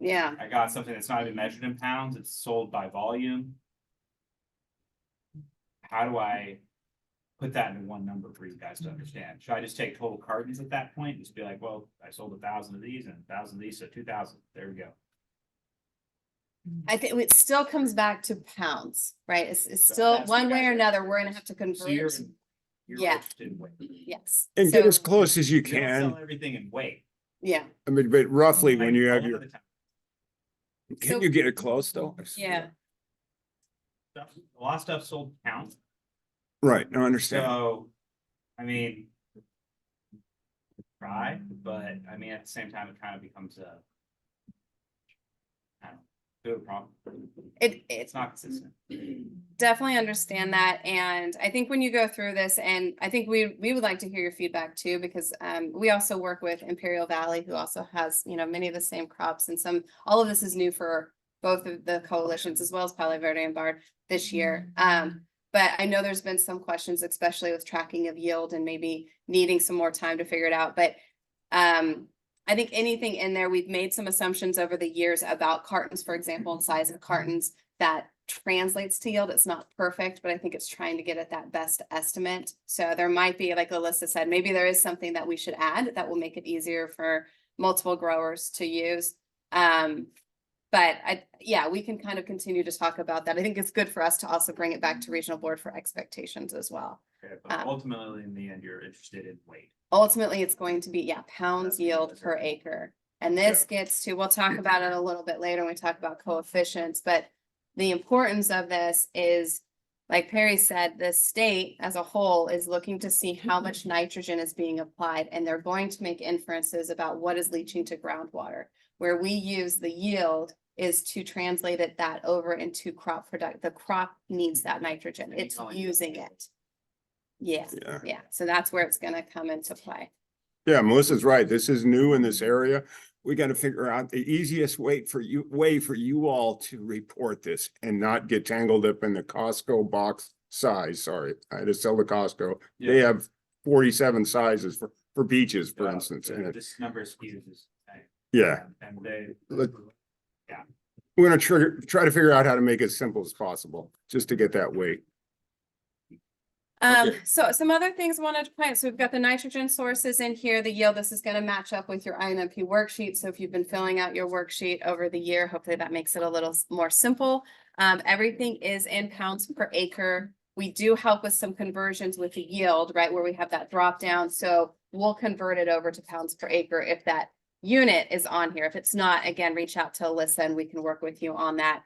Yeah. I got something that's not even measured in pounds, it's sold by volume. How do I put that into one number for you guys to understand? Should I just take total cartons at that point and just be like, well, I sold 1,000 of these and 1,000 of these, so 2,000, there we go. I think it still comes back to pounds, right? It's So still that's what one you way guys or are- another, we're gonna have to So you're convert. you're Yeah. interested in weight. Yes. And get So, as close as you You don't sell can. everything in weight. yeah, I mean, but roughly when you A have lot your, of the time, can So- you get it close though? yeah. A lot of stuff sold count. Right, no, I understand. So, I mean, try, but I mean, at the same time, it kind of becomes a, I don't know, bit of a problem. It's It's not consistent. definitely understand that. And I think when you go through this, and I think we would like to hear your feedback too, because we also work with Imperial Valley, who also has, you know, many of the same crops, and all of this is new for both of the coalitions as well as Palo Verde and Bard this year. But I know there's been some questions, especially with tracking of yield and maybe needing some more time to figure it out. But I think anything in there, we've made some assumptions over the years about cartons, for example, and size of cartons that translates to yield. It's not perfect, but I think it's trying to get at that best estimate. So there might be, like Alyssa said, maybe there is something that we should add that will make it easier for multiple growers to use. But yeah, we can kind of continue to talk about that. I think it's good for us to also bring it back to regional board for expectations as well. Okay, but ultimately, in the end, you're interested in weight. Ultimately, it's going to be, yeah, pounds yield per acre. And this gets to, we'll talk about it a little bit later when we talk about coefficients, but the importance of this is, like Perry said, the state as a whole is looking to see how much nitrogen is being applied, and they're going to make inferences about what is leaching to groundwater. Where we use the yield is to translate that over into crop product. The crop needs that nitrogen. It's using it. Yeah, yeah. So that's where it's gonna come into play. Yeah, Melissa's right. This is new in this area. We got to figure out the easiest way for you all to report this and not get tangled up in the Costco box size. Sorry, I had to sell the Costco. They have 47 sizes for beaches, for instance. And This number of SKUs is. yeah, And they. Look- Yeah. we're gonna try to figure out how to make it as simple as possible, just to get that weight. So some other things I wanted to point, so we've got the nitrogen sources in here, the yield, this is gonna match up with your INMP worksheet. So if you've been filling out your worksheet over the year, hopefully that makes it a little more simple. Everything is in pounds per acre. We do help with some conversions with the yield, right, where we have that drop down. So we'll convert it over to pounds per acre if that unit is on here. If it's not, again, reach out to Alyssa and we can work with you on that.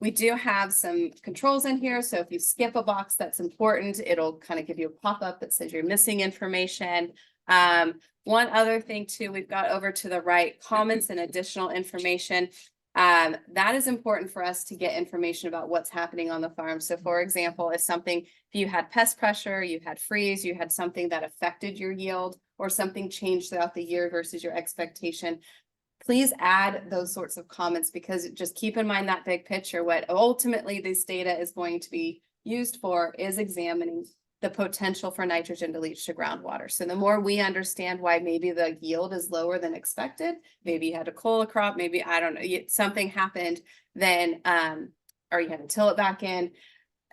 We do have some controls in here, so if you skip a box that's important, it'll kind of give you a pop-up that says you're missing information. One other thing too, we've got over to the right, comments and additional information. That is important for us to get information about what's happening on the farm. So for example, if you had pest pressure, you had freeze, you had something that affected your yield, or something changed throughout the year versus your expectation, please add those sorts of comments, because just keep in mind that big picture. What ultimately this data is going to be used for is examining the potential for nitrogen to leach to groundwater. So the more we understand why maybe the yield is lower than expected, maybe you had a cola crop, maybe, I don't know, something happened, then, or you had to till it back in.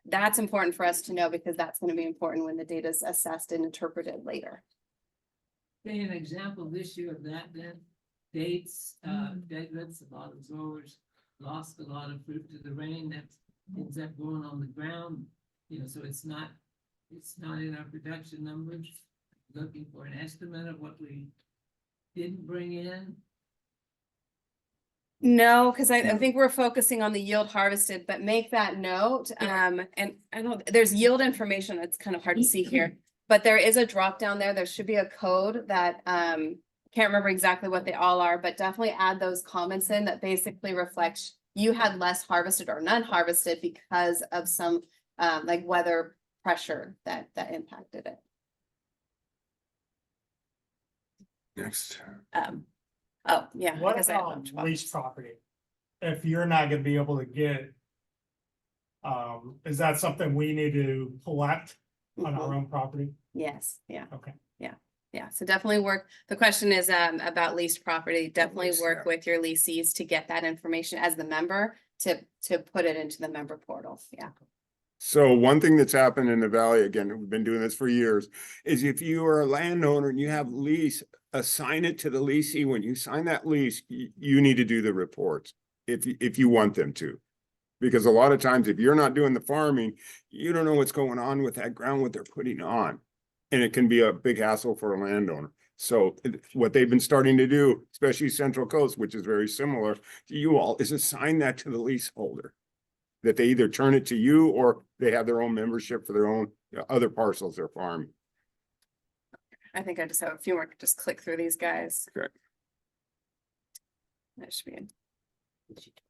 That's important for us to know, because that's going to be important when the data is assessed and interpreted later. An example this year of that then, dates, deadlifts, a lot of growers lost a lot of fruit to the rain that ends up going on the ground. So it's not in our production numbers. Looking for an estimate of what we didn't bring in. No, because I think we're focusing on the yield harvested, but make that note. And I know there's yield information. It's kind of hard to see here, but there is a drop down there. There should be a code that, can't remember exactly what they all are, but definitely add those comments in that basically reflect you had less harvested or none harvested because of some like weather pressure that impacted it. Next. Oh, yeah. I What guess I have about lunch box. lease property? If you're not gonna be able to get, is that something we need to collect on our own property? Yes, yeah. Okay. Yeah, so definitely work. The question is about leased property. Definitely work with your leasees to get that information as the member to put it into the member portal. Yeah. So one thing that's happened in the valley, again, we've been doing this for years, is if you are a landowner and you have lease, assign it to the leasee. When you sign that lease, you need to do the reports if you want them to. Because a lot of times, if you're not doing the farming, you don't know what's going on with that ground, what they're putting on. And it can be a big hassle for a landowner. So what they've been starting to do, especially Central Coast, which is very similar to you all, is assign that to the leaseholder. That they either turn it to you or they have their own membership for their own other parcels they're farming. I think I just have a few more, just click through these guys. Okay. That should be.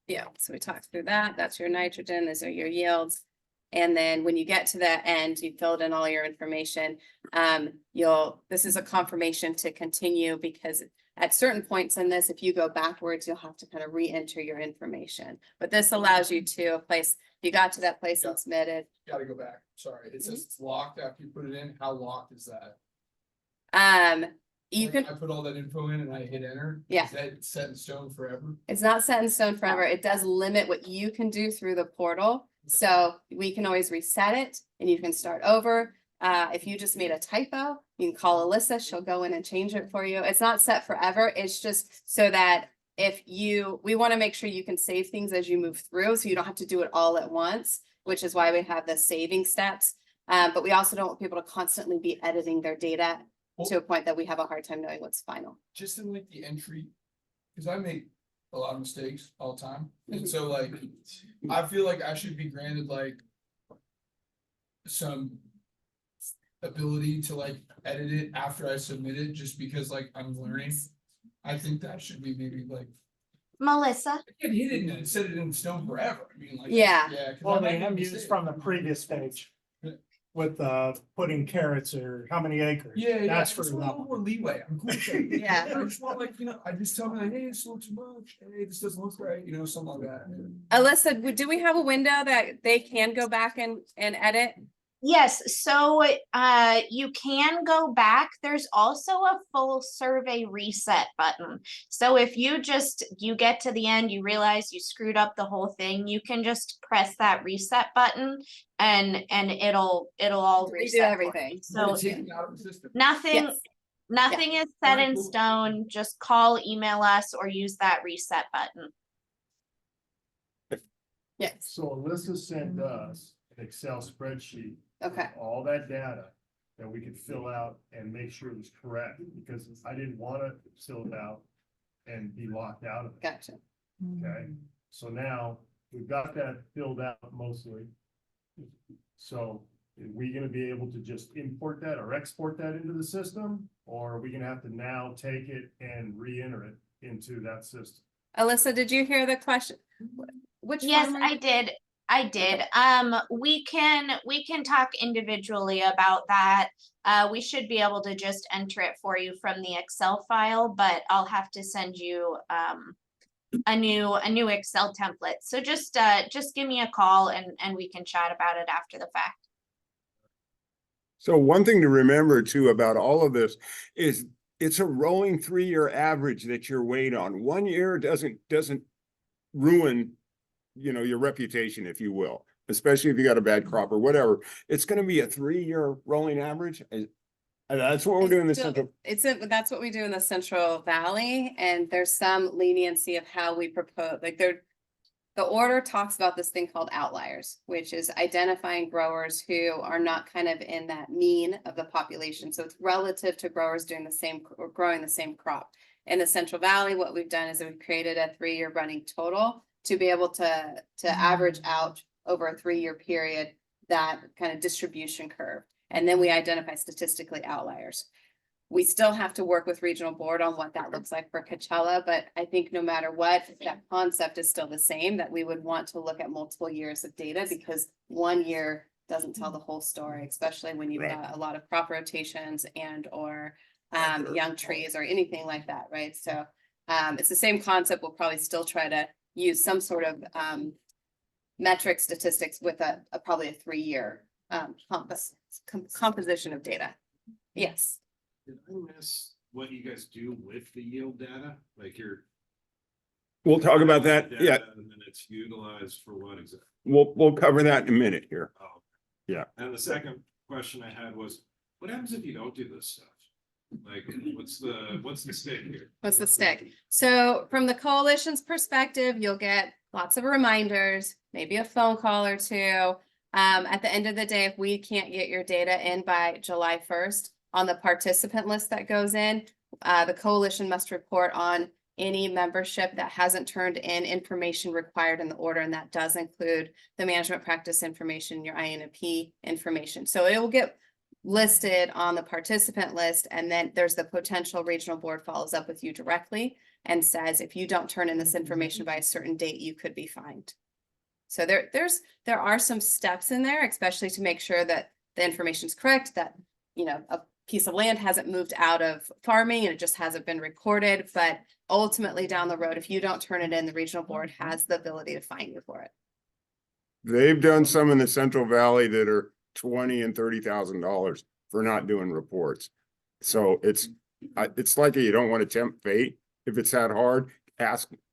Yeah, so we talked through that. That's your nitrogen, those are your yields. And then when you get to the end, you filled in all your information. This is a confirmation to continue, because at certain points in this, if you go backwards, you'll have to kind of re-enter your information. But this allows you to you got to that place and submitted. Gotta go back, sorry, it says it's locked after you put it in, how locked is that? You Like, can, I put all that info in and I hit enter? Yeah. Is that set in stone forever? it's not set in stone forever. It does limit what you can do through the portal. So we can always reset it and you can start over. If you just made a typo, you can call Alyssa, she'll go in and change it for you. It's not set forever. It's just so that we want to make sure you can save things as you move through, so you don't have to do it all at once, which is why we have the saving steps. But we also don't want people to constantly be editing their data to a point that we have a hard time knowing what's final. Just in like the entry, because I make a lot of mistakes all the time, and so like, I feel like I should be granted like some ability to like edit it after I submit it, just because like I'm learning. I think that should be maybe like, Melissa, I can't hit it and set it in stone forever, I mean like. Yeah. Yeah. 'cause Well, I they might have make used mistakes. from the previous page. With putting carrots or how many acres. Yeah, That's I for just want a that little one. more leeway. I'm cool with that. Yeah. I just want like, I just tell them, hey, it's a little too much. Hey, this doesn't look right, something like that. Alyssa, do we have a window that they can go back and edit? yes, so you can go back. There's also a full survey reset button. So if you get to the end, you realize you screwed up the whole thing, you can just press that reset button and it'll all Redo reset for you. everything. So Take it out of the system. nothing, Yes. nothing is set in stone. Just call, email us, or use that reset button. Yes, So Alyssa sent us an Excel spreadsheet. okay. with all that data that we could fill out and make sure it was correct, because I didn't want to fill it out and be locked out of it. Gotcha. Okay, so now we've got that filled out mostly. So are we gonna be able to just import that or export that into the system? Or are we gonna have to now take it and re-enter it into that system? Alyssa, did you hear the question? Which Yes, form are I you- did. I did. We can talk individually about that. We should be able to just enter it for you from the Excel file, but I'll have to send you a new Excel template. So just give me a call and we can chat about it after the fact. So one thing to remember too about all of this is it's a rolling 3-year average that you're weighed on. 1 year doesn't ruin, your reputation, if you will, especially if you got a bad crop or whatever. It's gonna be a 3-year rolling average. And that's what we're doing in the central. That's what we do in the Central Valley, and there's some leniency of how we propose, the order talks about this thing called outliers, which is identifying growers who are not kind of in that mean of the population. So it's relative to growers doing growing the same crop. In the Central Valley, what we've done is we've created a 3-year running total to be able to average out over a 3-year period that kind of distribution curve. And then we identify statistically outliers. We still have to work with regional board on what that looks like for Coachella, but I think no matter what, that concept is still the same, that we would want to look at multiple years of data because 1 year doesn't tell the whole story, especially when you've got a lot of crop rotations and or young trees or anything like that, right? So it's the same concept. We'll probably still try to use some sort of metric statistics with probably a 3-year composition of data. Yes. Did I miss what you guys do with the yield data? Like We'll talk about that. data, Yeah, And then it's utilized for what exactly? we'll cover that in a minute here. Oh. Yeah. And the second question I had was, what happens if you don't do this stuff? Like, what's the stick here? What's the stick? So from the coalition's perspective, you'll get lots of reminders, maybe a phone call or two. At the end of the day, if we can't get your data in by July 1st on the participant list that goes in, the coalition must report on any membership that hasn't turned in information required in the order, and that does include the management practice information, your INP information. So it will get listed on the participant list, and then there's the potential regional board follows up with you directly and says, if you don't turn in this information by a certain date, you could be fined. So there are some steps in there, especially to make sure that the information is correct, that, a piece of land hasn't moved out of farming and it just hasn't been recorded. But ultimately down the road, if you don't turn it in, the regional board has the ability to fine you for it. They've done some in the Central Valley that are $20,000 and $30,000 for not doing reports. So it's like you don't want to tempt fate. If it's that hard,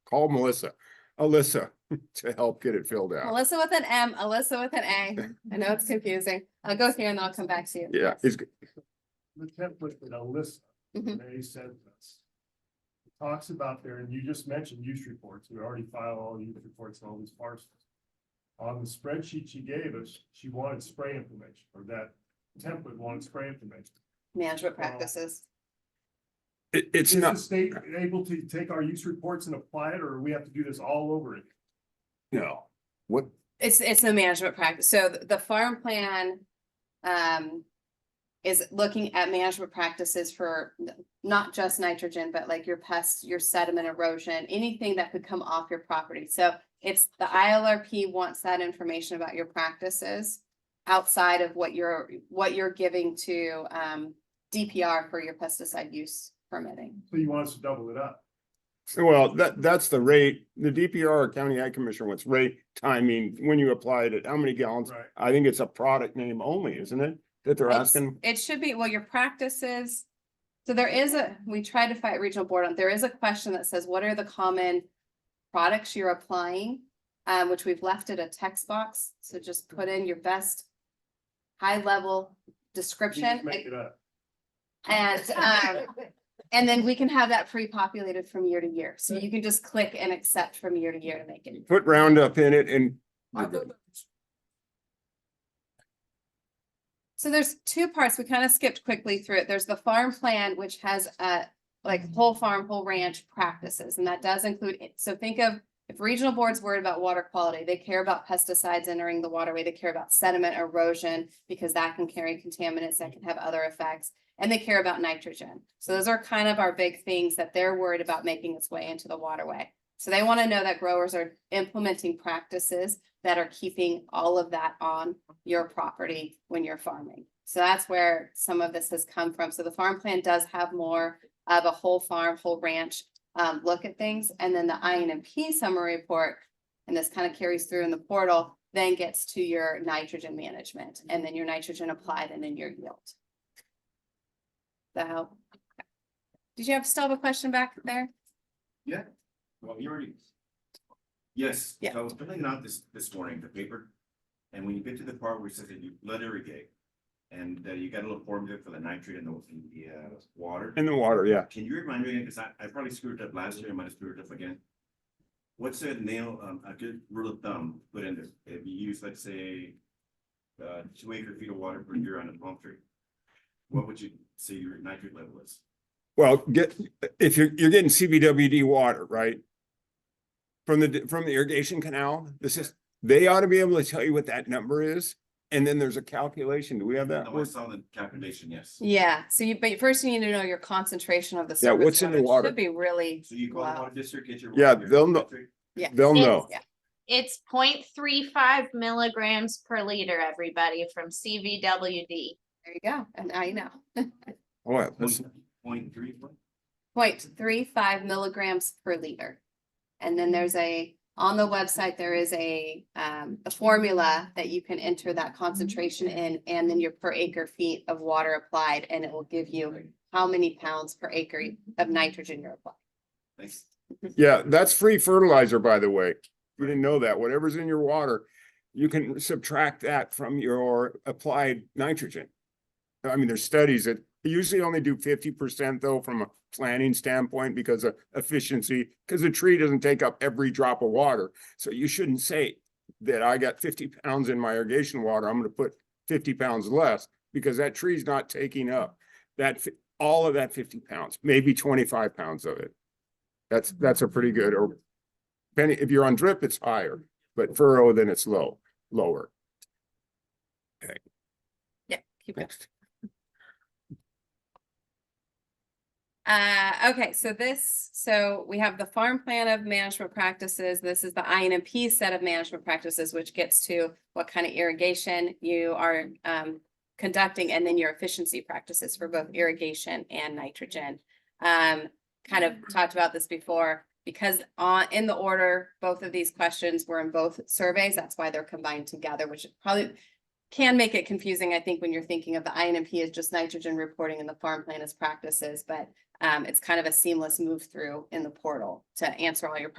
call Alyssa to help get it filled out. Melissa with an M, Alyssa with an A. I know it's confusing. I'll go here and I'll come back to you. Yeah, Yes. The template that Alyssa, they sent us. It talks about there, and you just mentioned use reports. We already file all use reports and all these parcels. On the spreadsheet she gave us, she wanted spray information, or that template wanted spray information. Management practices. It's Is not. the state able to take our use reports and apply it, or we have to do this all over again? No. What? It's a management practice. So the farm plan is looking at management practices for not just nitrogen, but like your pests, your sediment erosion, anything that could come off your property. So it's the ILRP wants that information about your practices outside of what you're giving to DPR for your pesticide use permitting. So you want us to double it up? Well, that's the rate. The DPR or County Ag Commissioner wants rate timing when you applied it, how many gallons. Right. I think it's a product name only, isn't it? That they're asking. It should be, well, your practices. So we try to fight regional board on, there is a question that says, what are the common products you're applying? Which we've left it a text box. So just put in your best high level You description. just make it up. And then we can have that pre-populated from year to year. So you can just click and accept from year to year to make it. Put Roundup in it and. So there's two parts. We kind of skipped quickly through it. There's the farm plan, which has like whole farm, whole ranch practices, and that does include it. So think of If regional board's worried about water quality, they care about pesticides entering the waterway, they care about sediment erosion because that can carry contaminants that can have other effects, and they care about nitrogen. So those are kind of our big things that they're worried about making its way into the waterway. So they want to know that growers are implementing practices that are keeping all of that on your property when you're farming. So that's where some of this has come from. So the farm plan does have more of a whole farm, whole ranch look at things. And then the INMP summary report, and this kind of carries through in the portal, then gets to your nitrogen management and then your nitrogen applied and then your yield. That help? Okay. Did you still have a question back there? Yeah, well, you already. Yes, Yeah. so I was filling it out this morning, the paper, and when you get to the part where it says that you let irrigate. And you got a little formula for the nitrate in the water. In the water, yeah. Can you remind me again, because I probably screwed it up last year, I might have screwed it up again. What's a a good rule of thumb to put in there? If you use, let's say, 2 acre-feet of water per year on a palm tree, what would you say your nitrate level is? Well, if you're getting CVWD water, right? From the irrigation canal, they ought to be able to tell you what that number is. And then there's a calculation. Do we have that? No, I saw the calculation, yes. Yeah, so but first you need to know your concentration of the Yeah, surface what's in the It water? Should be really So you call the low. water district, get your. Yeah, water- they'll know. Yeah. They'll know. Yeah. It's 0.35 milligrams per liter, everybody, from CVWD. There you go. And now you know. Oh, yeah, listen. 0.3. 0.35 milligrams per liter. And then there's on the website, there is a formula that you can enter that concentration in and then your per acre feet of water applied, and it will give you how many pounds per acre of nitrogen you're applying. Thanks. Yeah, that's free fertilizer, by the way. You didn't know that. Whatever's in your water, you can subtract that from your applied nitrogen. I mean, there's studies that usually only do 50% though from a planning standpoint because of efficiency, because the tree doesn't take up every drop of water. So you shouldn't say that I got 50 pounds in my irrigation water, I'm going to put 50 pounds less because that tree's not taking up all of that 50 pounds, maybe 25 pounds of it. That's a pretty good, or depending, if you're on drip, it's higher, but furrow, then it's lower. Okay. Yeah, keep going. Next. Okay, so we have the farm plan of management practices. This is the INMP set of management practices, which gets to what kind of irrigation you are conducting, and then your efficiency practices for both irrigation and nitrogen. Kind of talked about this before, because in the order, both of these questions were in both surveys. That's why they're combined together, which probably can make it confusing, I think, when you're thinking of the INMP as just nitrogen reporting and the farm plan as practices, but it's kind of a seamless move through in the portal to answer all your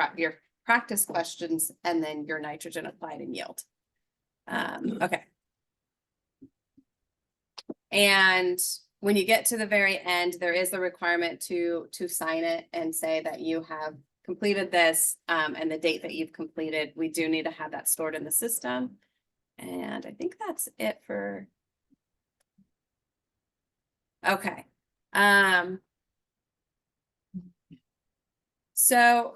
practice questions and then your nitrogen applied and yield. Okay. And when you get to the very end, there is the requirement to sign it and say that you have completed this and the date that you've completed. We do need to have that stored in the system. And I think that's it for. Okay. So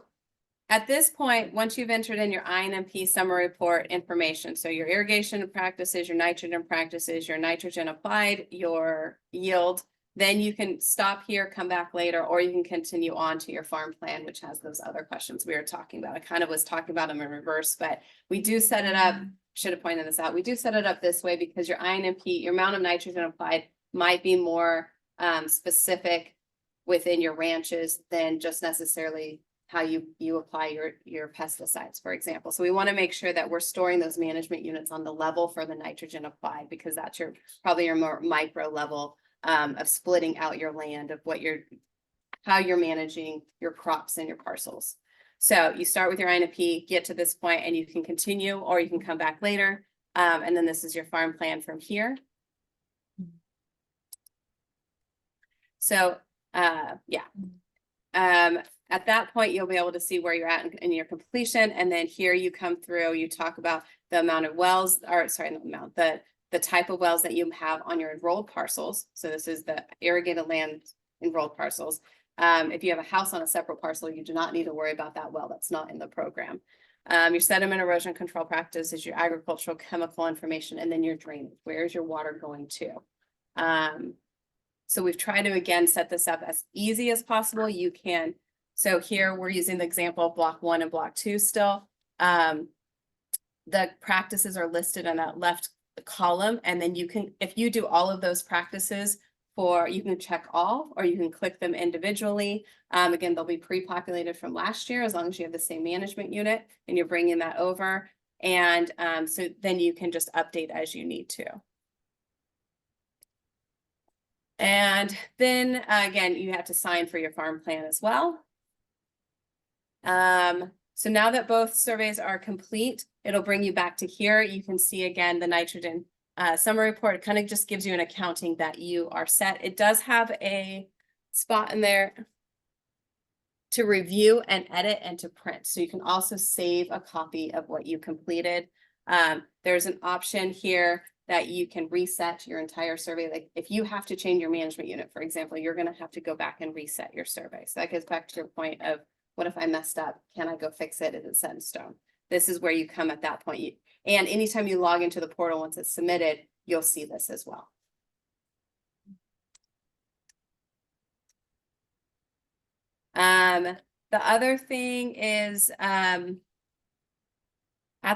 at this point, once you've entered in your INMP summary report information, so your irrigation practices, your nitrogen applied, your yield, then you can stop here, come back later, or you can continue on to your farm plan, which has those other questions we were talking about. I kind of was talking about them in reverse, but we do set it up, should have pointed this out. We do set it up this way because your INMP, your amount of nitrogen applied might be more specific within your ranches than just necessarily how you apply your pesticides, for example. So we want to make sure that we're storing those management units on the level for the nitrogen applied, because that's probably your more micro level of splitting out your land, of how you're managing your crops and your parcels. So you start with your INMP, get to this point, and you can continue, or you can come back later. And then this is your farm plan from here. So, yeah. At that point, you'll be able to see where you're at in your completion. And then here you come through, you talk about the amount of wells, or sorry, not the amount, the type of wells that you have on your enrolled parcels. So this is the irrigated land enrolled parcels. If you have a house on a separate parcel, you do not need to worry about that well. That's not in the program. Your sediment erosion control practice is your agricultural chemical information, and then your drainage. Where is your water going to? So we've tried to, again, set this up as easy as possible. You can, so here we're using the example of block 1 and block 2 still. The practices are listed in that left column, and then you can, if you do all of those practices you can check all, or you can click them individually. Again, they'll be pre-populated from last year, as long as you have the same management unit and you're bringing that over. And so then you can just update as you need to. And then again, you have to sign for your farm plan as well. So now that both surveys are complete, it'll bring you back to here. You can see again the nitrogen summary report. It kind of just gives you an accounting that you are set. It does have a spot in there to review and edit and to print. So you can also save a copy of what you completed. There's an option here that you can reset your entire survey. Like if you have to change your management unit, for example, you're going to have to go back and reset your survey. So that goes back to your point of, what if I messed up? Can I go fix it? Is it set in stone? This is where you come at that point. And anytime you log into the portal, once it's submitted, you'll see this as well. The other thing is, at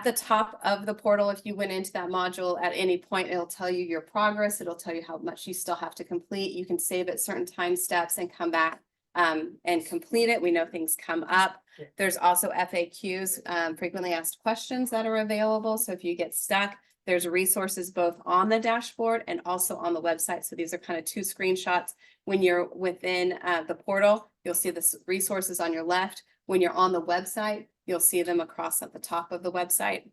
the top of the portal, if you went into that module at any point, it'll tell you your progress. It'll tell you how much you still have to complete. You can save at certain time steps and come back and complete it. We know things come up. There's also FAQs, frequently asked questions, that are available. So if you get stuck, there's resources both on the dashboard and also on the website. So these are kind of 2 screenshots. When you're within the portal, you'll see the resources on your left. When you're on the website, you'll see them across at the top of the website.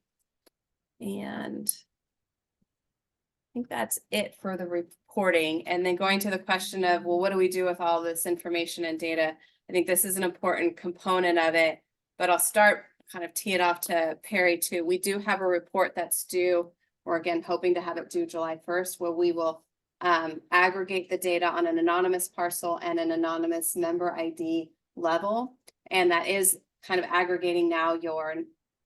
And I think that's it for the reporting. And then going to the question of, well, what do we do with all this information and data? I think this is an important component of it, but I'll start kind of tee it off to Perry too. We do have a report that's due, or again, hoping to have it due July 1st, where we will aggregate the data on an anonymous parcel and an anonymous member ID level. And that is kind of aggregating now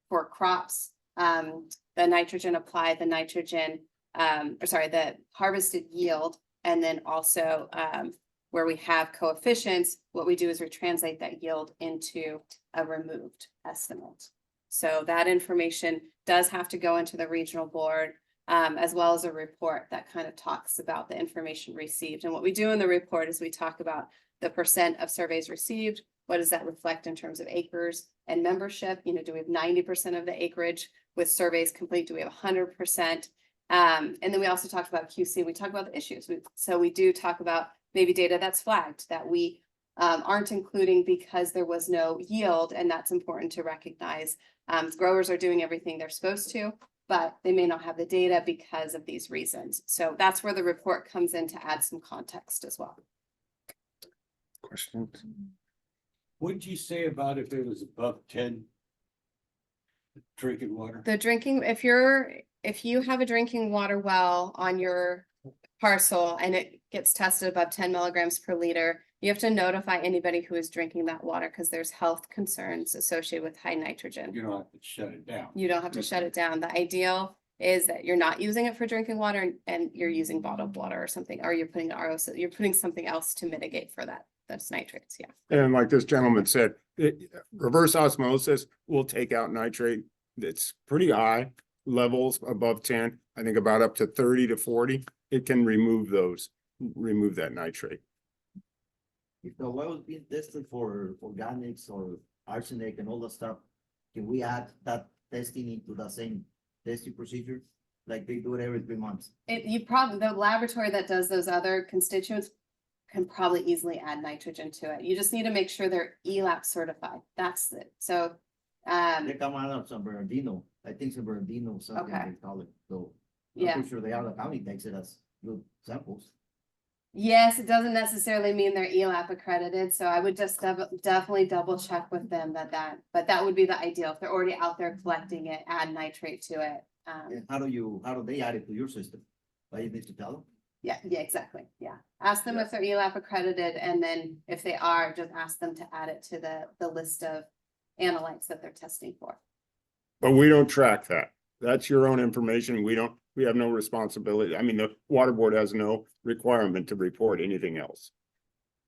for crops, the nitrogen applied, the nitrogen, the harvested yield, and then also where we have coefficients, what we do is we translate that yield into a removed estimate. So that information does have to go into the regional board, as well as a report that kind of talks about the information received. And what we do in the report is we talk about the % of surveys received. What does that reflect in terms of acres and membership? You know, do we have 90% of the acreage with surveys complete? Do we have 100%? And then we also talked about QC. We talk about the issues. So we do talk about maybe data that's flagged that we aren't including because there was no yield, and that's important to recognize. Growers are doing everything they're supposed to, but they may not have the data because of these reasons. So that's where the report comes in to add some context as well. Questions? What'd you say about if it was above 10 drinking water? The drinking, if you have a drinking water well on your parcel and it gets tested above 10 milligrams per liter, you have to notify anybody who is drinking that water because there's health concerns associated with high nitrogen. You don't have to shut it down. You don't have to shut it down. The ideal is that you're not using it for drinking water and you're using bottled water or something, or you're putting RO, so you're putting something else to mitigate for that. Those nitrates, yeah. And like this gentleman said, reverse osmosis will take out nitrate. It's pretty high levels above 10. I think about up to 30 to 40. It can remove that nitrate. If the well is being tested for organics or arsenic and all that stuff, can we add that testing into the same testing procedure? Like they do it every 3 months? The laboratory that does those other constituents can probably easily add nitrogen to it. You just need to make sure they're ELAP certified. That's it. So They come out of San Bernardino. I think San Bernardino, something Okay. they call it. So yeah. I'm pretty sure the county takes it as good samples. Yes, it doesn't necessarily mean they're ELAP accredited, so I would just definitely double check with them but that would be the ideal. If they're already out there collecting it, add nitrate to it. And how do they add it to your system? Why you need to tell them? Yeah, exactly, yeah. Ask them if they're ELAP accredited, and then if they are, just ask them to add it to the list of analytes that they're testing for. But we don't track that. That's your own information. We have no responsibility. I mean, the water board has no requirement to report anything else.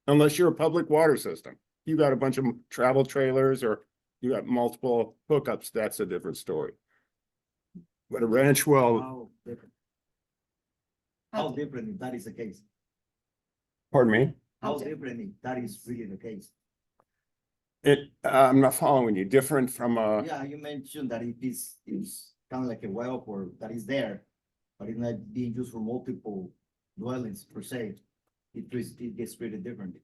Unless you're a public water system. You got a bunch of travel trailers or you got multiple hookups, that's a different story. But a ranch well, How different? How different if that is the case? pardon me, How different if that is really the case? I'm not following you, different from Yeah, you mentioned that it's kind of like a well for that is there, but it's not being used for multiple dwellings per se. It gets really different.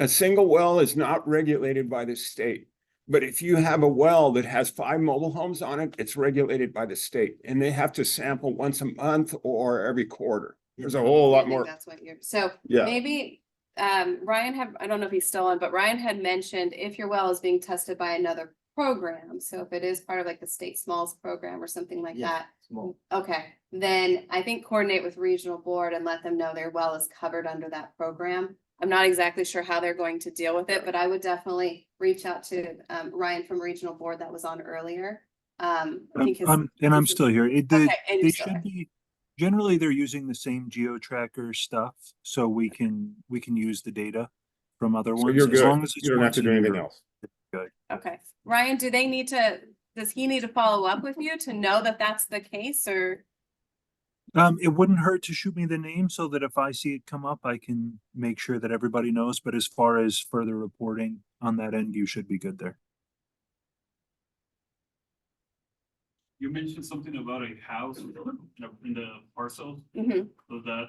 a single well is not regulated by the state. But if you have a well that has 5 mobile homes on it, it's regulated by the state and they have to sample once a month or every quarter. There's a whole I lot think more. that's what you're, so Yeah. maybe, Ryan had, I don't know if he's still on, but Ryan had mentioned if your well is being tested by another program, so if it is part of like the state smalls program or something like Yeah, that. small. Okay, then I think coordinate with regional board and let them know their well is covered under that program. I'm not exactly sure how they're going to deal with it, but I would definitely reach out to Ryan from regional board that was on earlier. I think his. And I'm still here. Okay, and you're They still should there. be, generally they're using the same geo-tracker stuff, so we can use the data from other So ones. you're as good. long as it's You don't have once to a do anything year. else. Good. Okay, Ryan, does he need to follow up with you to know that that's the case, or? It wouldn't hurt to shoot me the name so that if I see it come up, I can make sure that everybody knows. But as far as further reporting on that end, you should be good there. You mentioned something about a house in the parcel, Mhm. so that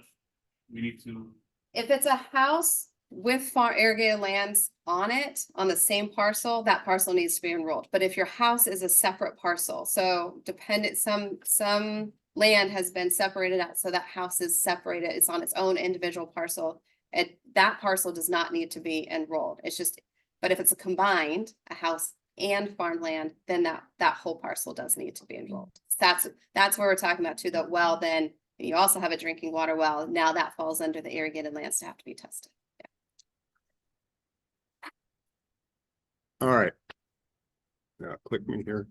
we need to, If it's a house with farm irrigated lands on it, on the same parcel, that parcel needs to be enrolled. But if your house is a separate parcel, so dependent, some land has been separated out, so that house is separated, it's on its own individual parcel. That parcel does not need to be enrolled. It's just, but if it's a combined, a house and farmland, then that whole parcel does need to be enrolled. So that's where we're talking about too, that well, then you also have a drinking water well. Now that falls under the irrigated lands to have to be tested. All right. Click me here.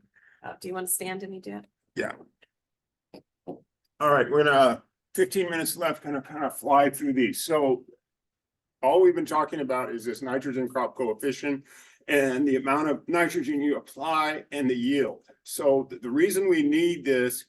Do you want to stand and you do it? Yeah. All right, we're gonna 15 minutes left, gonna kind of fly through these. So all we've been talking about is this nitrogen crop coefficient and the amount of nitrogen you apply and the yield. So the reason we need this,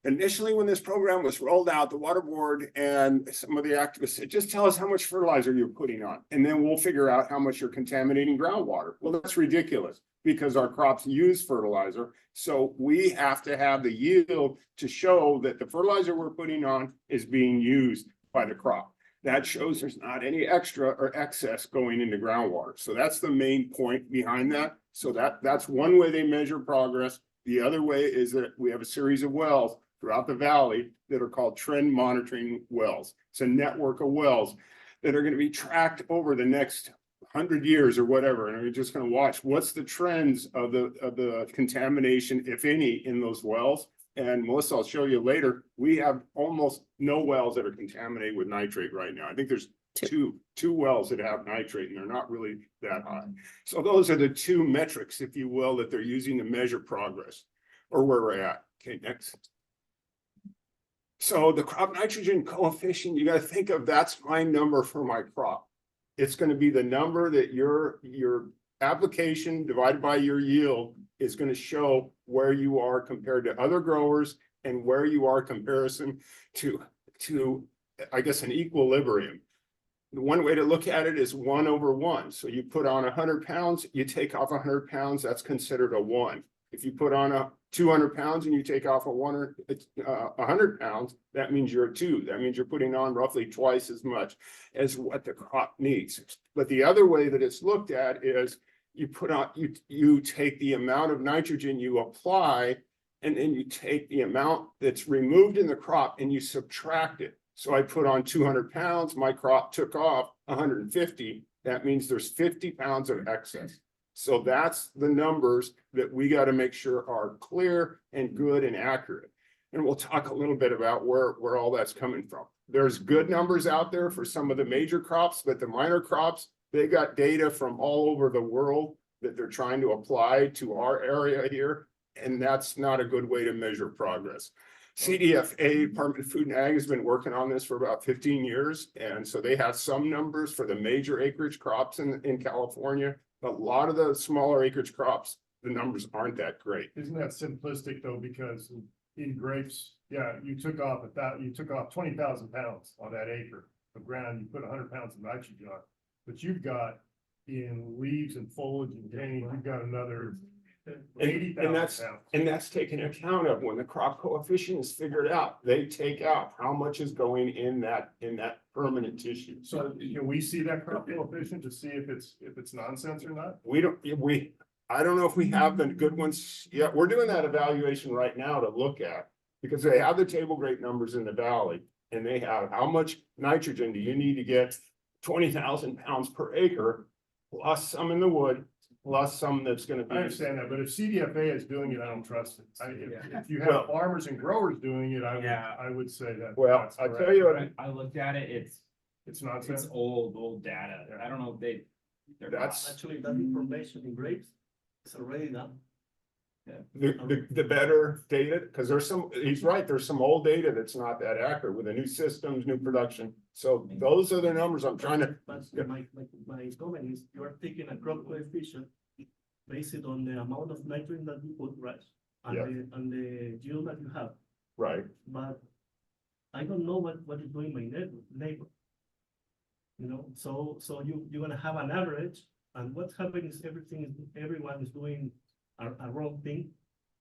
initially when this program was rolled out, the water board and some of the activists said, just tell us how much fertilizer you're putting on, and then we'll figure out how much you're contaminating groundwater. Well, that's ridiculous because our crops use fertilizer. So we have to have the yield to show that the fertilizer we're putting on is being used by the crop. That shows there's not any extra or excess going into groundwater. So that's the main point behind that. So that's one way they measure progress. The other way is that we have a series of wells throughout the valley that are called trend monitoring wells. It's a network of wells that are going to be tracked over the next 100 years or whatever. And we're just going to watch what's the trends of the contamination, if any, in those wells. And Melissa, I'll show you later, we have almost no wells that are contaminated with nitrate right now. I think there's two wells that have nitrate and they're not really that high. So those are the two metrics, if you will, that they're using to measure progress or where we're at. Okay, next. So the crop nitrogen coefficient, you got to think of that's my number for my crop. It's going to be the number that your application divided by your yield is going to show where you are compared to other growers and where you are comparison to I guess an equilibrium. The one way to look at it is 1/1. So you put on 100 pounds, you take off 100 pounds, that's considered a 1. If you put on 200 pounds and you take off 100 pounds, that means you're a 2. That means you're putting on roughly twice as much as what the crop needs. But the other way that it's looked at is you put on, you take the amount of nitrogen you apply, and then you take the amount that's removed in the crop and you subtract it. So I put on 200 pounds, my crop took off 150. That means there's 50 pounds of excess. So that's the numbers that we got to make sure are clear and good and accurate. And we'll talk a little bit about where all that's coming from. There's good numbers out there for some of the major crops, but the minor crops, they got data from all over the world that they're trying to apply to our area here. And that's not a good way to measure progress. CDFA, Department of Food and Ag, has been working on this for about 15 years. And so they have some numbers for the major acreage crops in California. A lot of the smaller acreage crops, the numbers aren't that great. Isn't that simplistic though, because in grapes, yeah, you took off 20,000 pounds on that acre of ground, you put 100 pounds of nitrogen on. But you've got in leaves and foliage and grain, you've got another 80,000 pounds. And that's taken account of when the crop coefficient is figured out. They take out how much is going in that permanent tissue. So can we see that crop coefficient to see if it's nonsense or not? I don't know if we have the good ones yet. We're doing that evaluation right now to look at, because they have the table grape numbers in the valley, and they have how much nitrogen do you need to get 20,000 pounds per acre, plus some in the wood, plus some that's gonna be. I understand that, but if CDFA is doing it, I don't trust it. If you have farmers and growers doing it, I would say that. Well, that's I correct. tell you, I looked at it, It's nonsense. it's old data. I don't know if they're that's Actually, that information in grapes is already done. the better data, because he's right, there's some old data that's not that accurate with the new systems, new production. So those are the numbers I'm trying to. But my comment is, you are taking a crop coefficient based on the amount of nitrogen that you put, right? And the yield that you have. Right. But I don't know what is doing my neighbor. You know, so you're gonna have an average, and what's happening is everyone is doing a wrong thing.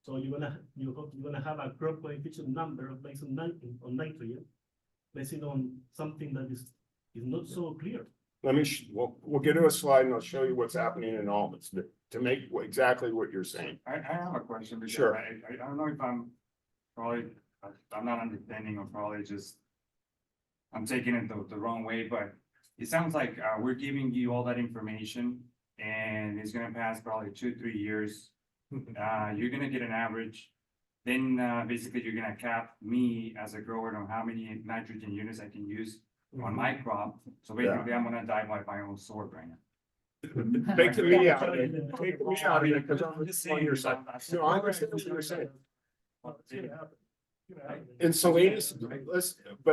So you're gonna have a crop coefficient number based on nitrogen, based on something that is not so clear. We'll get to a slide and I'll show you what's happening in almonds to make exactly what you're saying. I have a question. Because Sure. I don't know if I'm not understanding, or probably just I'm taking it the wrong way, but it sounds like we're giving you all that information and it's gonna pass probably 2-3 years. You're gonna get an average. Then basically you're gonna cap me as a grower on how many nitrogen units I can use on my crop. So basically I'm gonna die by my own sword right now. Take me out of it. Take me out of it, because I'm just on your side. No, I understand what you're saying. In Salinas,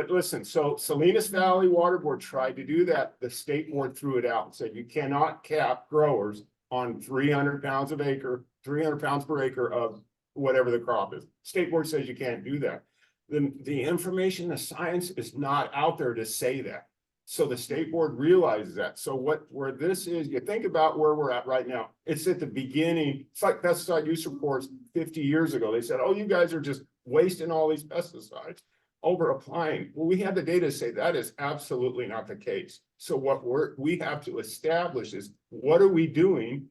listen, so Salinas Valley Water Board tried to do that. The state board threw it out and said you cannot cap growers on 300 pounds per acre of whatever the crop is. State board says you can't do that. Then the information, the science is not out there to say that. So the state board realizes that. So where this is, you think about where we're at right now, it's at the beginning. It's like pesticide use reports 50 years ago. They said, oh, you guys are just wasting all these pesticides, over applying. Well, we have the data to say that is absolutely not the case. So what we have to establish is, what are we doing?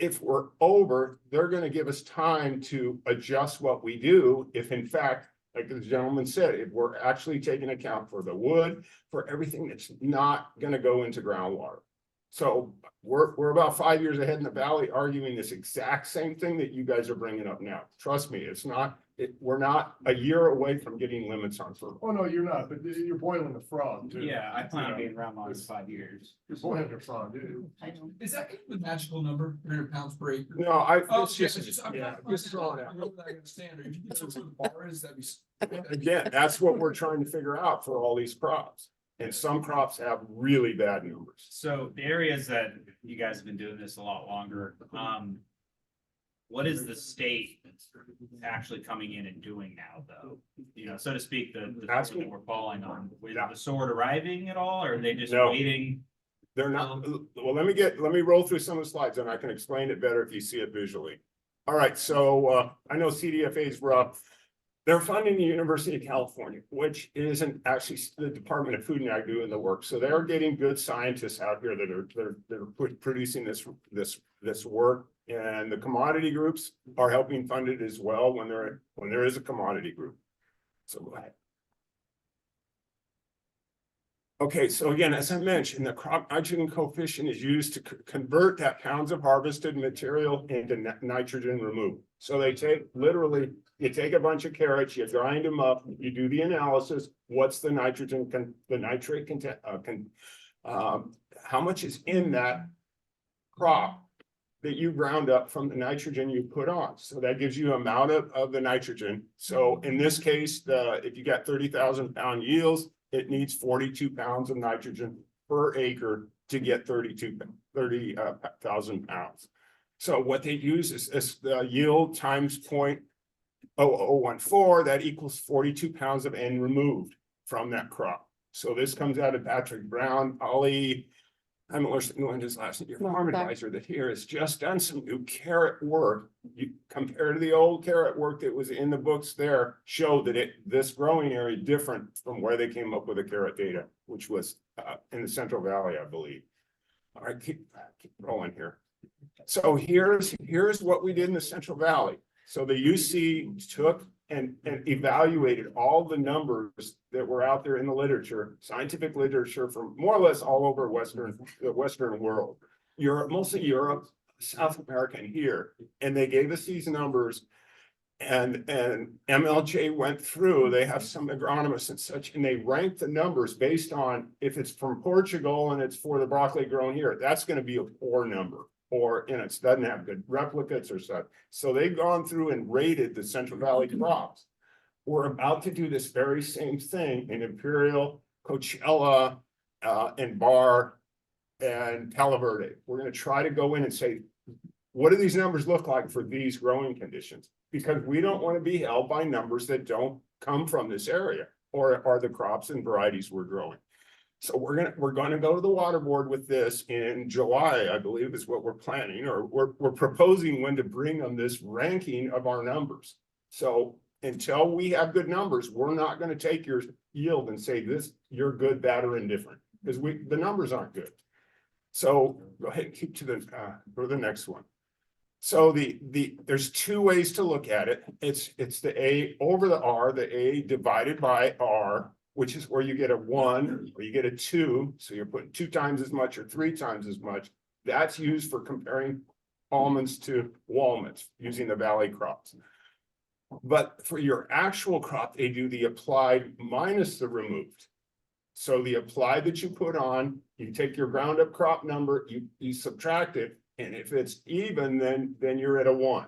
If we're over, they're going to give us time to adjust what we do. If in fact, like the gentleman said, if we're actually taking account for the wood, for everything that's not going to go into groundwater. So we're about 5 years ahead in the valley arguing this exact same thing that you guys are bringing up now. Trust me, we're not a year away from getting limits on fertilizer. Oh, no, you're not, but you're boiling the frog too. Yeah, I plan on being around in 5 years. You're boiling the frog, dude. Is that the magical number, 300 pounds per acre? No, Oh, it's yeah, just, I'm yeah, not- just throw it I out. don't understand, or you can tell where the bar is, that'd be. Again, that's what we're trying to figure out for all these crops. And some crops have really bad numbers. So the areas that you guys have been doing this a lot longer, what is the state actually coming in and doing now, though? You know, so to speak, the sword that we're falling on, is the sword arriving at all, or are they just No. waiting? They're not, well, let me roll through some of the slides and I can explain it better if you see it visually. All right, so I know CDFA is rough. They're funding the University of California, which isn't actually the Department of Food and Ag doing the work. So they're getting good scientists out here that are producing this work. And the commodity groups are helping fund it as well when there is a commodity group. So go ahead. Okay, so again, as I mentioned, the crop nitrogen coefficient is used to convert that pounds of harvested material into nitrogen removal. So they take, literally, you take a bunch of carrots, you grind them up, you do the analysis, what's the nitrogen, the nitrate content, how much is in that crop that you ground up from the nitrogen you put on. So that gives you amount of the nitrogen. So in this case, if you got 30,000 pound yields, it needs 42 pounds of nitrogen per acre to get 30,000 pounds. So what they use is the yield times 0.0014, that equals 42 pounds of N removed from that crop. So this comes out of Patrick Brown, Ollie, I'm learned his last year farm advisor that here has just done some new carrot work. You compare to the old carrot work that was in the books there, showed that this growing area different from where they came up with the carrot data, which was in the Central Valley, I believe. All right, keep rolling here. So here's what we did in the Central Valley. So the UC took and evaluated all the numbers that were out there in the literature, scientific literature from more or less all over the Western world, Europe, mostly Europe, South America, and here. And they gave us these numbers, and MLJ went through, they have some agronomists and such, and they ranked the numbers based on if it's from Portugal and it's for the broccoli grown here, that's going to be a poor number. Or, and it doesn't have good replicates or such. So they've gone through and rated the Central Valley crops. We're about to do this very same thing in Imperial, Coachella, and Bar, and Palo Verde. We're going to try to go in and say, what do these numbers look like for these growing conditions? Because we don't want to be held by numbers that don't come from this area or are the crops and varieties we're growing. So we're gonna go to the water board with this in July, I believe is what we're planning, or we're proposing when to bring them this ranking of our numbers. So until we have good numbers, we're not going to take your yield and say this, you're good, bad, or indifferent, because the numbers aren't good. So go ahead and keep to go to the next one. So there's two ways to look at it. It's the A over the R, the A divided by R, which is where you get a 1 or you get a 2. So you're putting 2 times as much or 3 times as much. That's used for comparing almonds to walnuts using the valley crops. But for your actual crop, they do the applied minus the removed. So the applied that you put on, you take your ground up crop number, you subtract it. And if it's even, then you're at a 1.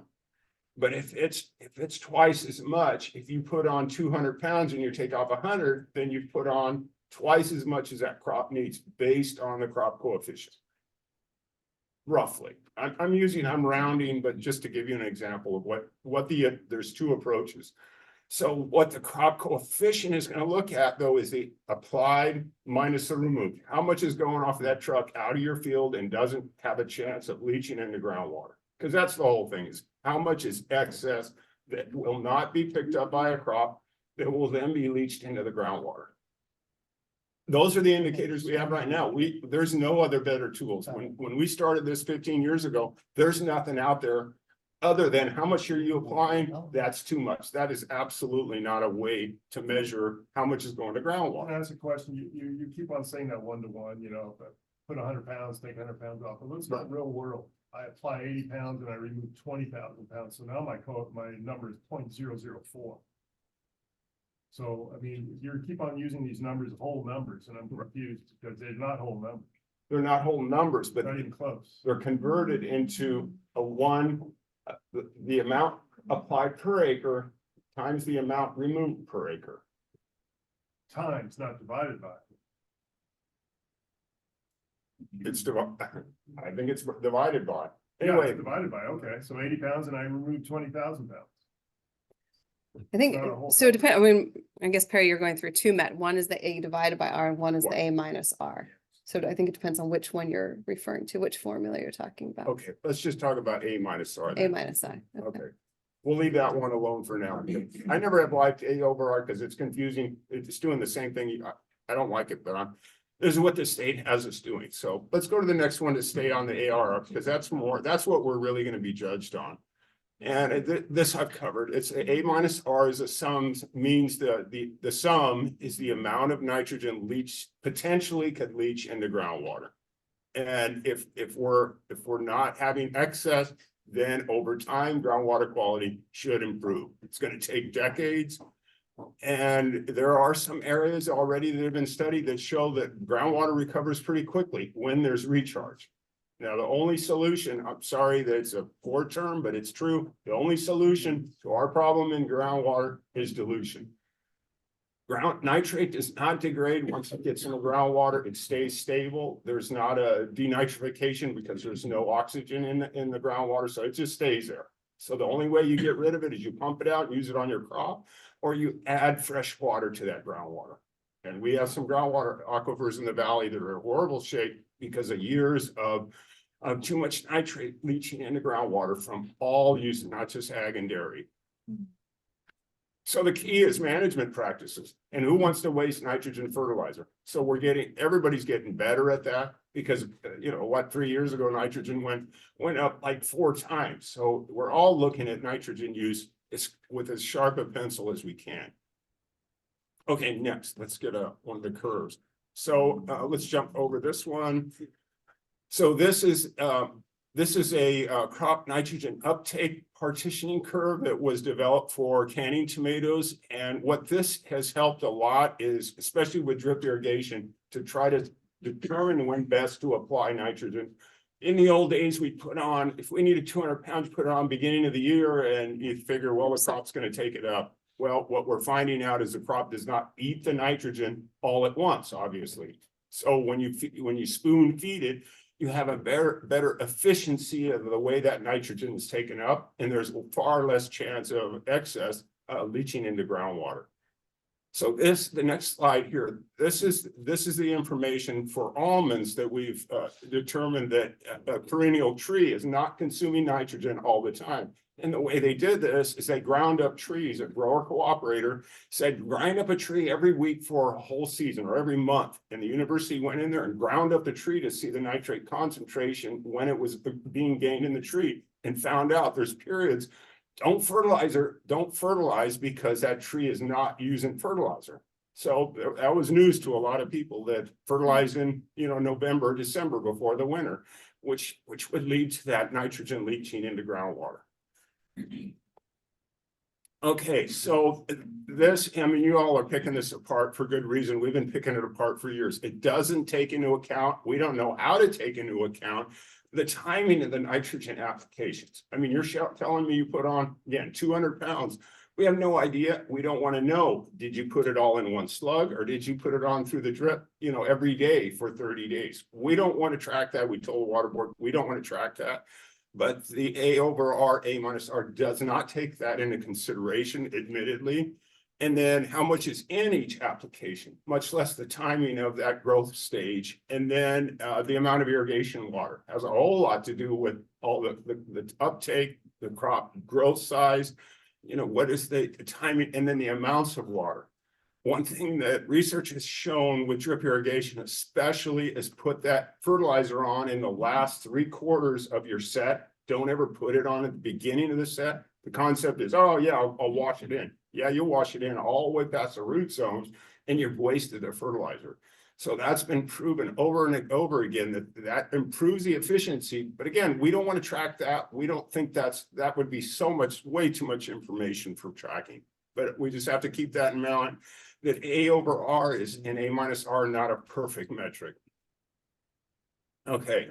But if it's twice as much, if you put on 200 pounds and you take off 100, then you put on twice as much as that crop needs based on the crop coefficient. Roughly, I'm rounding, but just to give you an example of what there's 2 approaches. So what the crop coefficient is going to look at though is the applied minus the removed. How much is going off of that truck out of your field and doesn't have a chance of leaching into groundwater? Because that's the whole thing, is how much is excess that will not be picked up by a crop that will then be leached into the groundwater. Those are the indicators we have right now. There's no other better tools. When we started this 15 years ago, there's nothing out there other than how much are you applying? That's too much. That is absolutely not a way to measure how much is going to groundwater. That's a question. You keep on saying that 1-to-1, you know, but put 100 pounds, take 100 pounds off. But let's go real world. I apply 80 pounds and I remove 20,000 pounds. So now my number is 0.004. So, I mean, you keep on using these numbers, whole numbers, and I'm confused because they're not whole numbers. They're not whole numbers, but Not even close. they're converted into a 1, the amount applied per acre times the amount removed per acre. Times, not divided by. It's I think it's divided by. Yeah, Anyway, it's divided by, okay, so 80 pounds and I removed 20,000 pounds. I think, Not a whole so it depends, I mean, I guess Perry, you're going through 2 met. One is the A divided by R and one is the A minus R. So I think it depends on which one you're referring to, which formula you're talking about. okay, let's just talk about A minus R. A then. minus I. Okay. We'll leave that one alone for now. I never have liked A over R because it's confusing. It's doing the same thing. I don't like it, but this is what the state has us doing. So let's go to the next one to stay on the AR because that's what we're really going to be judged on. And this I've covered. It's A minus R is a sum, means the sum is the amount of nitrogen potentially could leach into groundwater. And if we're not having excess, then over time, groundwater quality should improve. It's gonna take decades. And there are some areas already that have been studied that show that groundwater recovers pretty quickly when there's recharge. Now, the only solution, I'm sorry that it's a poor term, but it's true. The only solution to our problem in groundwater is dilution. Ground nitrate does not degrade once it gets in the groundwater. It stays stable. There's not a denitrification because there's no oxygen in the groundwater, so it just stays there. So the only way you get rid of it is you pump it out and use it on your crop, or you add fresh water to that groundwater. And we have some groundwater aquifers in the valley that are in horrible shape because of years of too much nitrate leaching into groundwater from all use, not just ag and dairy. So the key is management practices, and who wants to waste nitrogen fertilizer? So everybody's getting better at that because, 3 years ago, nitrogen went up like 4 times. So we're all looking at nitrogen use with as sharp a pencil as we can. Okay, next, let's get one of the curves. So let's jump over this one. So this is a crop nitrogen uptake partitioning curve that was developed for canning tomatoes. And what this has helped a lot is, especially with drip irrigation, to try to determine when best to apply nitrogen. In the old days, we put on, if we needed 200 pounds, put it on beginning of the year, and you figure, well, the crop's going to take it up. Well, what we're finding out is the crop does not eat the nitrogen all at once, obviously. So when you spoon feed it, you have a better efficiency of the way that nitrogen is taken up, and there's far less chance of excess leaching into groundwater. So the next slide here, this is the information for almonds that we've determined that a perennial tree is not consuming nitrogen all the time. And the way they did this is they ground up trees. A grower cooperator said, grind up a tree every week for a whole season or every month. And the university went in there and ground up the tree to see the nitrate concentration when it was being gained in the tree, and found out there's periods. Don't fertilize because that tree is not using fertilizer. So that was news to a lot of people, that fertilizing, November, December before the winter, which would lead to that nitrogen leaching into groundwater. Okay, so you all are picking this apart for good reason. We've been picking it apart for years. It doesn't take into account, we don't know how to take into account the timing of the nitrogen applications. You're telling me you put on, again, 200 pounds. We have no idea. We don't want to know. Did you put it all in one slug, or did you put it on through the drip, every day for 30 days? We don't want to track that. We told the water board, we don't want to track that. But the A/R, A-R does not take that into consideration, admittedly. And then how much is in each application, much less the timing of that growth stage. And then the amount of irrigation water has a whole lot to do with all the uptake, the crop growth size, what is the timing, and then the amounts of water. One thing that research has shown with drip irrigation, especially, is put that fertilizer on in the last 3/4 of your set. Don't ever put it on at the beginning of the set. The concept is, oh yeah, I'll wash it in. Yeah, you'll wash it in all the way past the root zones, and you've wasted the fertilizer. So that's been proven over and over again that improves the efficiency. But again, we don't want to track that. We don't think that would be way too much information for tracking. But we just have to keep that in mind, that A/R is and A-R not a perfect metric. Okay,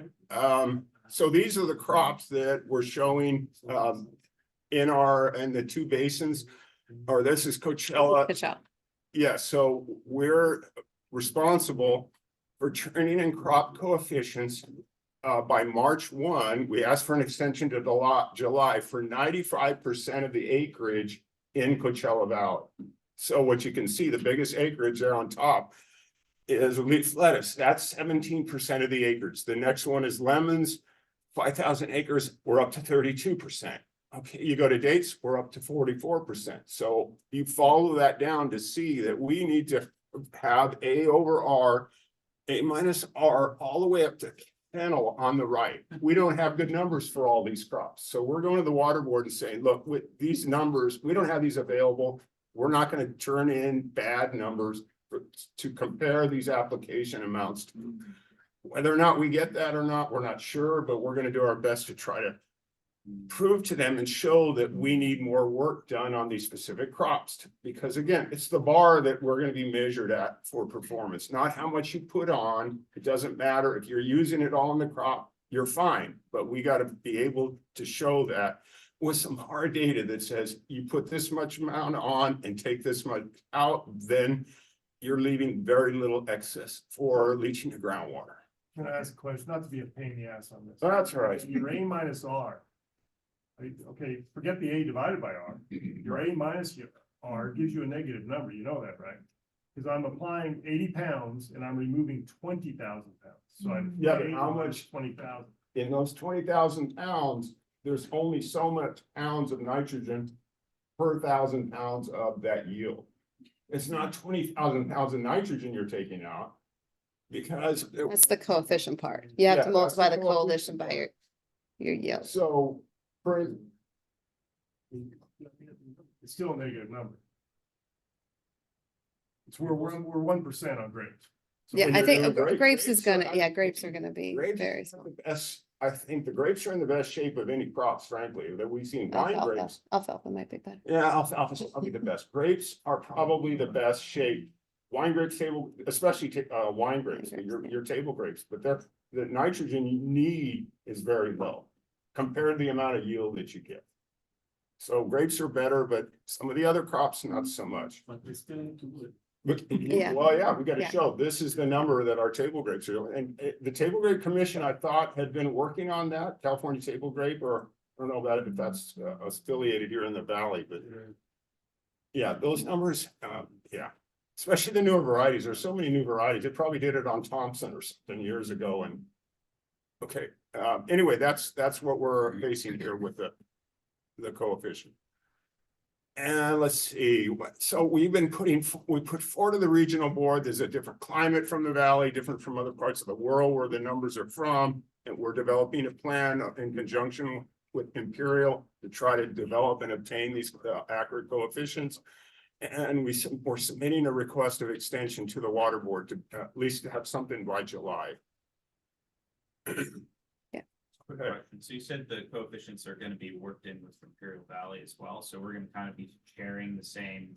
so these are the crops that we're showing in the 2 basins, or this is Coachella. Yeah, so we're responsible for turning in crop coefficients by March 1. We asked for an extension to July for 95% of the acreage in Coachella Valley. So what you can see, the biggest acreage there on top is leaf lettuce. That's 17% of the acres. The next one is lemons, 5,000 acres, we're up to 32%. Okay, you go to dates, we're up to 44%. So you follow that down to see that we need to have A/R, A-R, all the way up to panel on the right. We don't have good numbers for all these crops. So we're going to the water board and saying, look, with these numbers, we don't have these available. We're not going to turn in bad numbers to compare these application amounts to. Whether or not we get that or not, we're not sure, but we're going to do our best to try to prove to them and show that we need more work done on these specific crops. Because again, it's the bar that we're gonna be measured at for performance, not how much you put on. It doesn't matter if you're using it all in the crop, you're fine, but we gotta be able to show that with some hard data that says you put this much amount on and take this much out, then you're leaving very little excess for leaching the groundwater. Can I ask a question? Not to be a pain in the ass on this. That's all right. Your A minus R. Okay, forget the A divided by R. Your A minus R gives you a negative number. You know that, right? Because I'm applying 80 pounds and I'm removing 20,000 pounds. So I'm. Yeah, but how much? 20,000. In those 20,000 pounds, there's only so much pounds of nitrogen per 1,000 pounds of that yield. It's not 20,000 pounds of nitrogen you're taking out. Because. That's the coefficient part. You have Yeah, to that's multiply the the coalition coefficient by part. your yield. So, for, It's still a negative number. It's we're 1% on grapes. So Yeah, when I you're think doing grapes is are gonna, not- yeah, grapes are gonna be Grapes very are small. the best, I think the grapes are in the best shape of any crops, frankly, that we've seen. Wine Alfalfa, grapes. alfalfa might be better. Yeah, alfalfa will be the best. Grapes are probably the best shape. Wine grapes, table, especially wine grapes, grapes, your table grapes, but the nitrogen you need is very low compared to the amount of yield that you get. So grapes are better, but some of the other crops, not so much. But they still need to do it. But, Yeah. well, yeah, we gotta Yeah. show, this is the number that our table grapes are, and the Table Grape Commission, I thought, had been working on that, California Table Grape, or I don't know about if that's affiliated here in the valley, but. Yeah, those numbers, yeah, especially the newer varieties, there's so many new varieties, it probably did it on Thompson or something years ago and. Okay, anyway, that's what we're facing here with the coefficient. And let's see, so we put forward to the regional board, there's a different climate from the valley, different from other parts of the world where the numbers are from. And we're developing a plan in conjunction with Imperial to try to develop and obtain these accurate coefficients. And we're submitting a request of extension to the water board to at least have something by July. Quick question. So you said the coefficients are gonna be worked in with Imperial Valley as well, so we're gonna kind of be sharing the same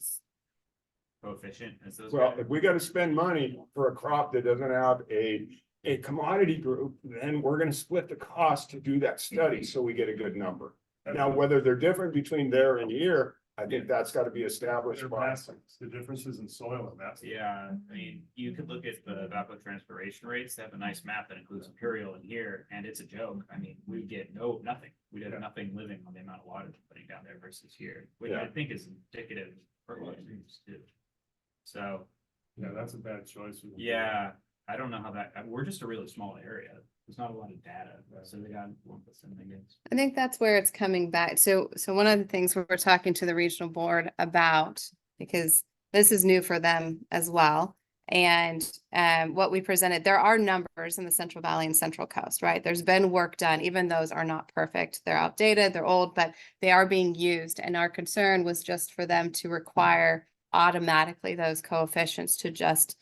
coefficient as those Well, guys? if we gotta spend money for a crop that doesn't have a commodity group, then we're gonna split the cost to do that study, so we get a good number. Now, whether they're different between there and here, I think that's gotta be established They're by. massive. The differences in soil and massive. Yeah, I mean, you could look at the evapotranspiration rates. They have a nice map that includes Imperial in here, and it's a joke. I mean, we get nothing. We'd have nothing living on the amount of water they're putting down there versus here, which I Yeah. think is indicative of fertilizers too. So, Yeah, that's a bad choice. yeah, I don't know how that, we're just a really small area. There's not a lot of data, so they got 1%, I guess. I think that's where it's coming back. So one of the things we're talking to the regional board about, because this is new for them as well. And what we presented, there are numbers in the Central Valley and Central Coast, right? There's been work done, even those are not perfect. They're outdated, they're old, but they are being used. And our concern was just for them to require automatically those coefficients to just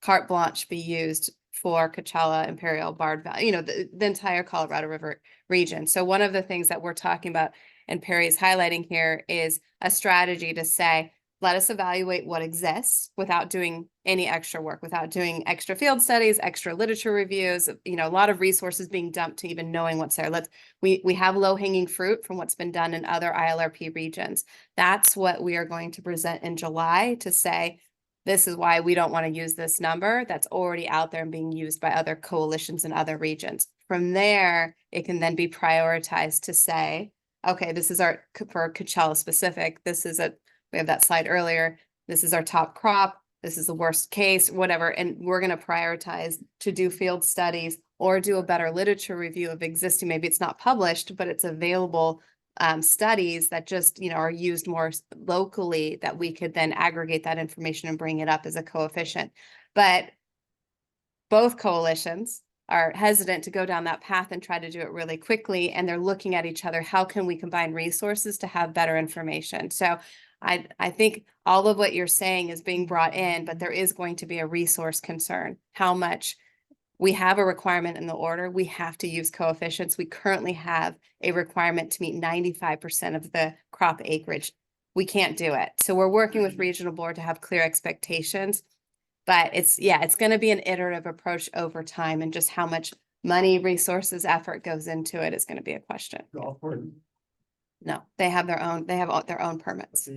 carte blanche be used for Coachella, Imperial, Bard Valley, the entire Colorado River region. So one of the things that we're talking about and Perry's highlighting here is a strategy to say, let us evaluate what exists without doing any extra work, without doing extra field studies, extra literature reviews, a lot of resources being dumped to even knowing what's there. We have low hanging fruit from what's been done in other ILRP regions. That's what we are going to present in July to say, this is why we don't want to use this number that's already out there and being used by other coalitions in other regions. From there, it can then be prioritized to say, okay, this is for Coachella specific, we have that slide earlier, this is our top crop, this is the worst case, whatever, and we're going to prioritize to do field studies or do a better literature review of existing, maybe it's not published, but it's available studies that just, are used more locally that we could then aggregate that information and bring it up as a coefficient. But both coalitions are hesitant to go down that path and try to do it really quickly. And they're looking at each other. How can we combine resources to have better information? So I think all of what you're saying is being brought in, but there is going to be a resource concern. How much We have a requirement in the order. We have to use coefficients. We currently have a requirement to meet 95% of the crop acreage. We can't do it. So we're working with regional board to have clear expectations. But it's going to be an iterative approach over time, and just how much money, resources, effort goes into it is going to be a question. Golf course. No, they have their own permits.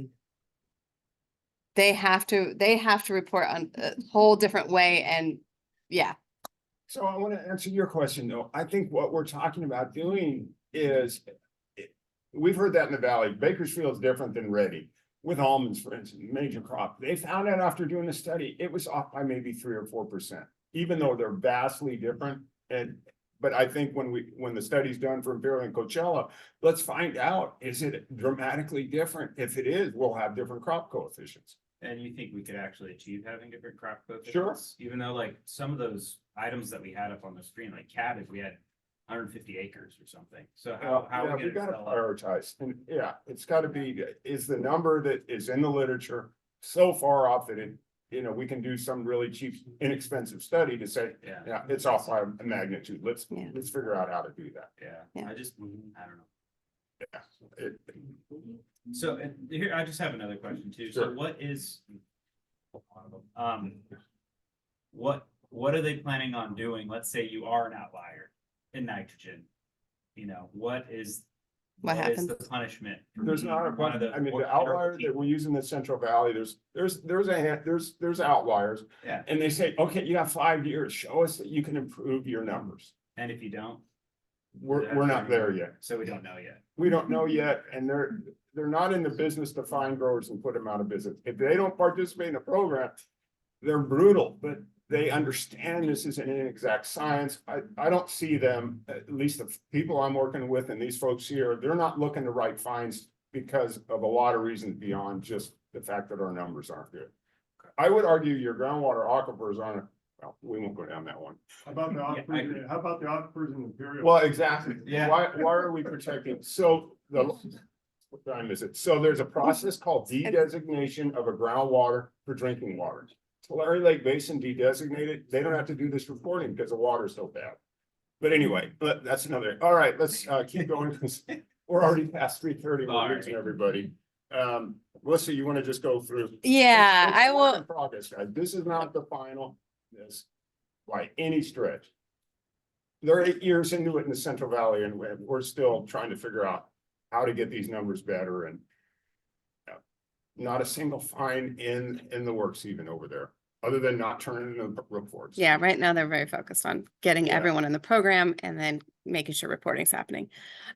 They have to report on a whole different way, and yeah. So I want to answer your question though. I think what we're talking about doing is, we've heard that in the valley. Bakersfield is different than Ready. With almonds, for instance, major crop. They found out after doing a study, it was off by maybe 3 or 4%, even though they're vastly different. But I think when the study's done for Imperial and Coachella, let's find out, is it dramatically different? If it is, we'll have different crop coefficients. And you think we could actually achieve having different crop coefficients? Sure. Even though like some of those items that we had up on the screen, like cabbage, we had 150 acres or something. So how Yeah, are we we gotta gonna prioritize, and yeah, it's gotta be, is the number that is in the literature so far off that we can do some really cheap, inexpensive study to say, yeah, it's off by a magnitude. Let's figure out how to do that. Yeah, I don't know. Yeah. So and here, I just have another question too. So Sure. What are they planning on doing? Let's say you are an outlier in nitrogen. What is the punishment? There's not a one of bunch, I mean, the outlier that we use in the Central Valley, there's outliers. Yeah. And they say, okay, you have 5 years, show us that you can improve your numbers. And if you don't, We're not there yet. so we don't know yet. We don't know yet, and they're not in the business to find growers and put them out of business. If they don't participate in the program, they're brutal, but they understand this is an inexact science. I don't see them, at least the people I'm working with and these folks here, they're not looking to write fines because of a lot of reasons beyond just the fact that our numbers aren't good. I would argue your groundwater aquifers aren't, well, we won't go down that one. How about the aquifers, how about the aquifers in Imperial? Well, exactly. Yeah. Why are we protecting? So what time is it? So there's a process called de-designation of a groundwater for drinking water. Tulare Lake Basin de-designated, they don't have to do this reporting because the water's so bad. But anyway, that's another, all right, let's keep going because we're already past 3:30. We're losing everybody. Melissa, you want to just go through? Yeah, It's I a work will. in progress, guys. This is not the final, this by any stretch. They're 8 years into it in the Central Valley, and we're still trying to figure out how to get these numbers better, and not a single fine in the works even over there, other than not turning in the reports. Yeah, right now they're very focused on getting Yeah. everyone in the program and then making sure reporting's happening.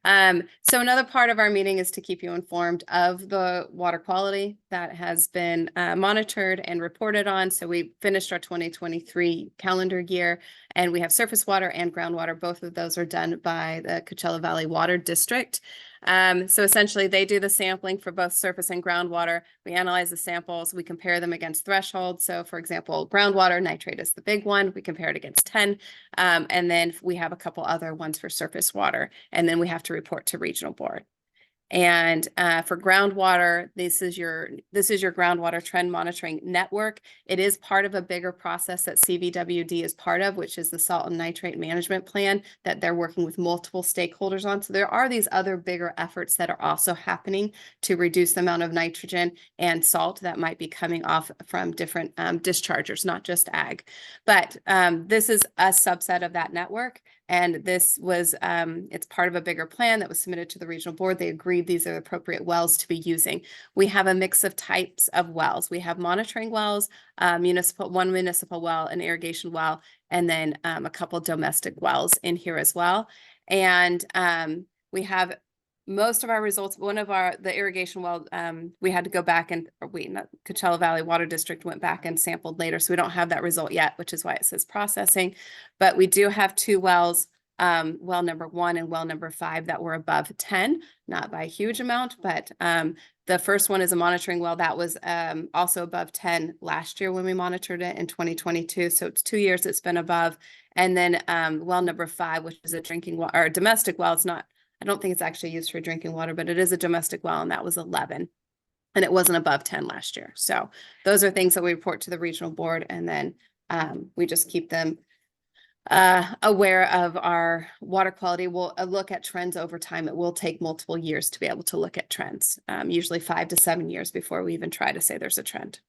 So another part of our meeting is to keep you informed of the water quality that has been monitored and reported on. So we finished our 2023 calendar year, and we have surface water and groundwater. Both of those are done by the Coachella Valley Water District. So essentially they do the sampling for both surface and groundwater. We analyze the samples, we compare them against thresholds. So for example, groundwater nitrate is the big one. We compare it against 10. And then we have a couple other ones for surface water, and then we have to report to regional board. And for groundwater, this is your groundwater trend monitoring network. It is part of a bigger process that CVWD is part of, which is the salt and nitrate management plan that they're working with multiple stakeholders on. So there are these other bigger efforts that are also happening to reduce the amount of nitrogen and salt that might be coming off from different dischargers, not just ag. But this is a subset of that network. And this was, it's part of a bigger plan that was submitted to the regional board. They agreed these are the appropriate wells to be using. We have a mix of types of wells. We have monitoring wells, one municipal well, an irrigation well, and then a couple domestic wells in here as well. And we have most of our results. The irrigation well, we had to go back and Coachella Valley Water District went back and sampled later. So we don't have that result yet, which is why it says processing. But we do have 2 wells, well number 1 and well number 5 that were above 10, not by a huge amount, but the first one is a monitoring well that was also above 10 last year when we monitored it in 2022. So it's 2 years it's been above. And then well number 5, which is a drinking water or a domestic well. It's not, I don't think it's actually used for drinking water, but it is a domestic well, and that was 11. And it wasn't above 10 last year. So those are things that we report to the regional board, and then we just keep them aware of our water quality. We'll look at trends over time. It will take multiple years to be able to look at trends, usually 5 to 7 years before we even try to say there's a trend.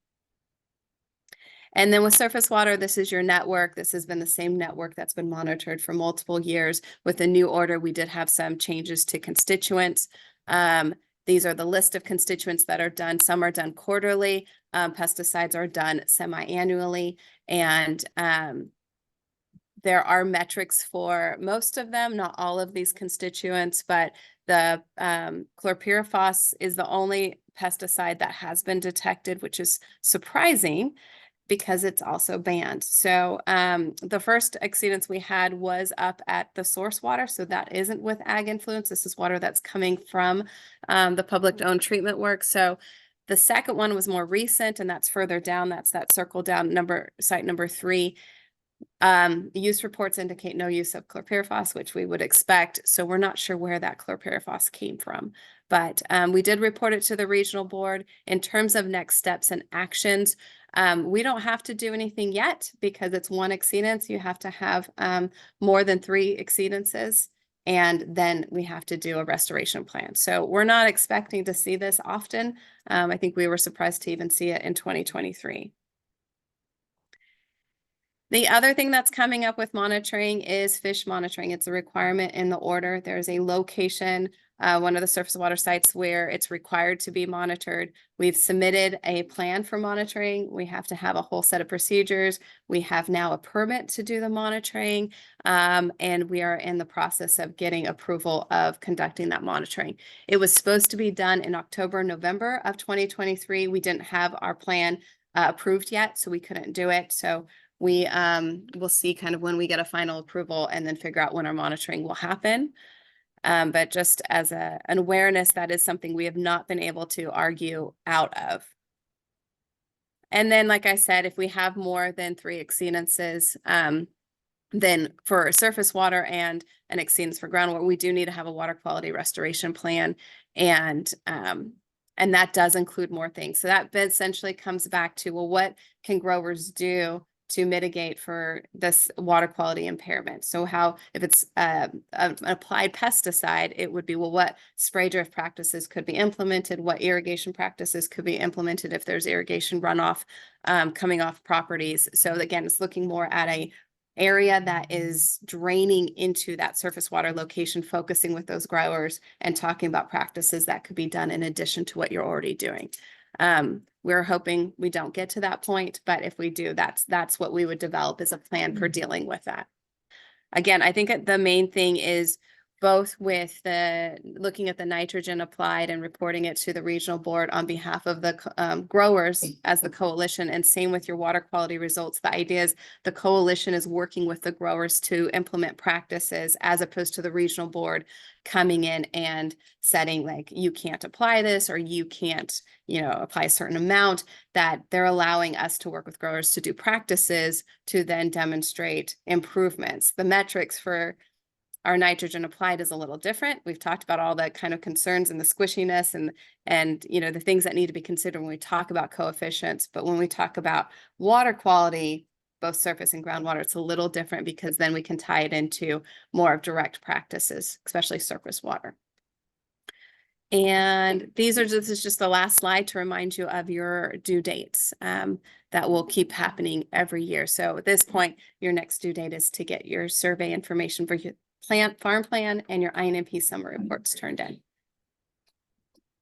And then with surface water, this is your network. This has been the same network that's been monitored for multiple years. With the new order, we did have some changes to constituents. These are the list of constituents that are done. Some are done quarterly. Pesticides are done semi-annually. And there are metrics for most of them, not all of these constituents, but the chlorpyrifos is the only pesticide that has been detected, which is surprising because it's also banned. So the first exceedance we had was up at the source water. So that isn't with ag influence. This is water that's coming from the public owned treatment work. So the second one was more recent, and that's further down. That's that circle down site number 3. Use reports indicate no use of chlorpyrifos, which we would expect. So we're not sure where that chlorpyrifos came from, but we did report it to the regional board. In terms of next steps and actions, we don't have to do anything yet because it's one exceedance. You have to have more than 3 exceedances, and then we have to do a restoration plan. So we're not expecting to see this often. I think we were surprised to even see it in 2023. The other thing that's coming up with monitoring is fish monitoring. It's a requirement in the order. There's a location, one of the surface water sites where it's required to be monitored. We've submitted a plan for monitoring. We have to have a whole set of procedures. We have now a permit to do the monitoring, and we are in the process of getting approval of conducting that monitoring. It was supposed to be done in October, November of 2023. We didn't have our plan approved yet, so we couldn't do it. So we will see kind of when we get a final approval and then figure out when our monitoring will happen. But just as an awareness, that is something we have not been able to argue out of. And then, like I said, if we have more than 3 exceedances, then for surface water and an exceedance for groundwater, we do need to have a water quality restoration plan. And that does include more things. So that essentially comes back to, well, what can growers do to mitigate for this water quality impairment? So if it's an applied pesticide, it would be, well, what spray drift practices could be implemented? What irrigation practices could be implemented if there's irrigation runoff coming off properties? So again, it's looking more at a area that is draining into that surface water location, focusing with those growers and talking about practices that could be done in addition to what you're already doing. We're hoping we don't get to that point, but if we do, that's what we would develop as a plan for dealing with that. Again, I think the main thing is both with looking at the nitrogen applied and reporting it to the regional board on behalf of the growers as the coalition, and same with your water quality results. The idea is the coalition is working with the growers to implement practices as opposed to the regional board coming in and setting, like, you can't apply this or you can't, apply a certain amount. That they're allowing us to work with growers to do practices to then demonstrate improvements. The metrics for our nitrogen applied is a little different. We've talked about all the kind of concerns and the squishiness and the things that need to be considered when we talk about coefficients. But when we talk about water quality, both surface and groundwater, it's a little different because then we can tie it into more of direct practices, especially surface water. And this is just the last slide to remind you of your due dates that will keep happening every year. So at this point, your next due date is to get your survey information for your farm plan and your INMP summer reports turned in.